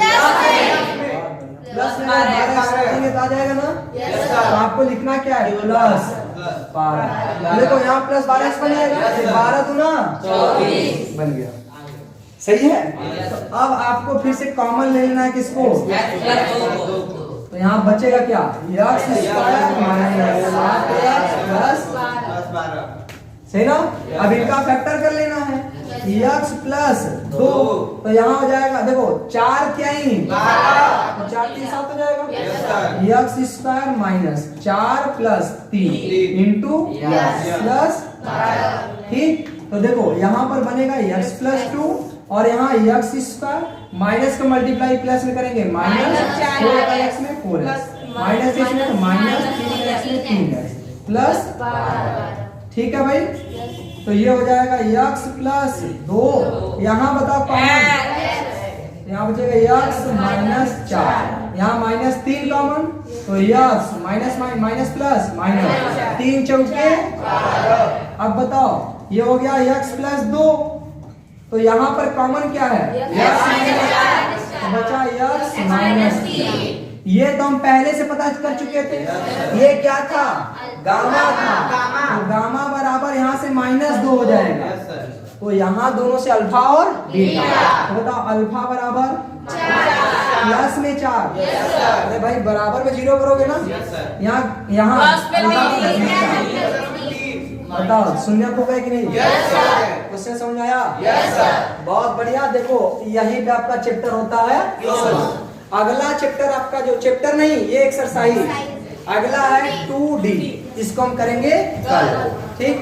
Speaker 1: प्लस में 12x रखेंगे तो आ जाएगा ना? तो आपको लिखना क्या है? प्लस 12। देखो यहाँ प्लस 12x बन जाएगा। 12 दूना 24 बन गया। सही है। तो अब आपको फिर से कॉमन ले लेना है किसको? तो यहाँ बचेगा क्या? x स्क्वायर -7x प्लस, सही ना? अब इनका फैक्टर कर लेना है, x प्लस 2। तो यहाँ हो जाएगा, देखो 4 क्या ही 4 3 7 हो जाएगा। x square -4 plus 3 into plus, ठीक। तो देखो यहाँ पर बनेगा x प्लस 2 और यहाँ x स्क्वायर माइनस का मल्टीप्लाई प्लस में करेंगे -4x में 4x माइनस इसमें तो -3x में 3x प्लस, ठीक है भाई। तो ये हो जाएगा x प्लस 2। यहाँ बताओ कॉमन, यहाँ बचेगा x -4, यहाँ -3 कॉमन। तो x माइनस प्लस माइनस 3 चौके। अब बताओ ये हो गया x प्लस 2। तो यहाँ पर कॉमन क्या है? तो बचा x -3। ये तो हम पहले से पता कर चुके थे। ये क्या था? गामा था। तो गामा बराबर यहाँ से -2 हो जाएगा। तो यहाँ दोनों से अल्फा और बीटा। तो बताओ अल्फा बराबर प्लस में 4। अरे भाई बराबर में 0 करोगे ना? यहाँ बताओ शून्य को गए कि नहीं? क्वेश्चन समझ आया? बहुत बढ़िया। देखो यहीं पे आपका चैप्टर होता है। अगला चैप्टर आपका जो चैप्टर नहीं, ये एक्सरसाइज अगला है 2D। इसको हम करेंगे कल, ठीक।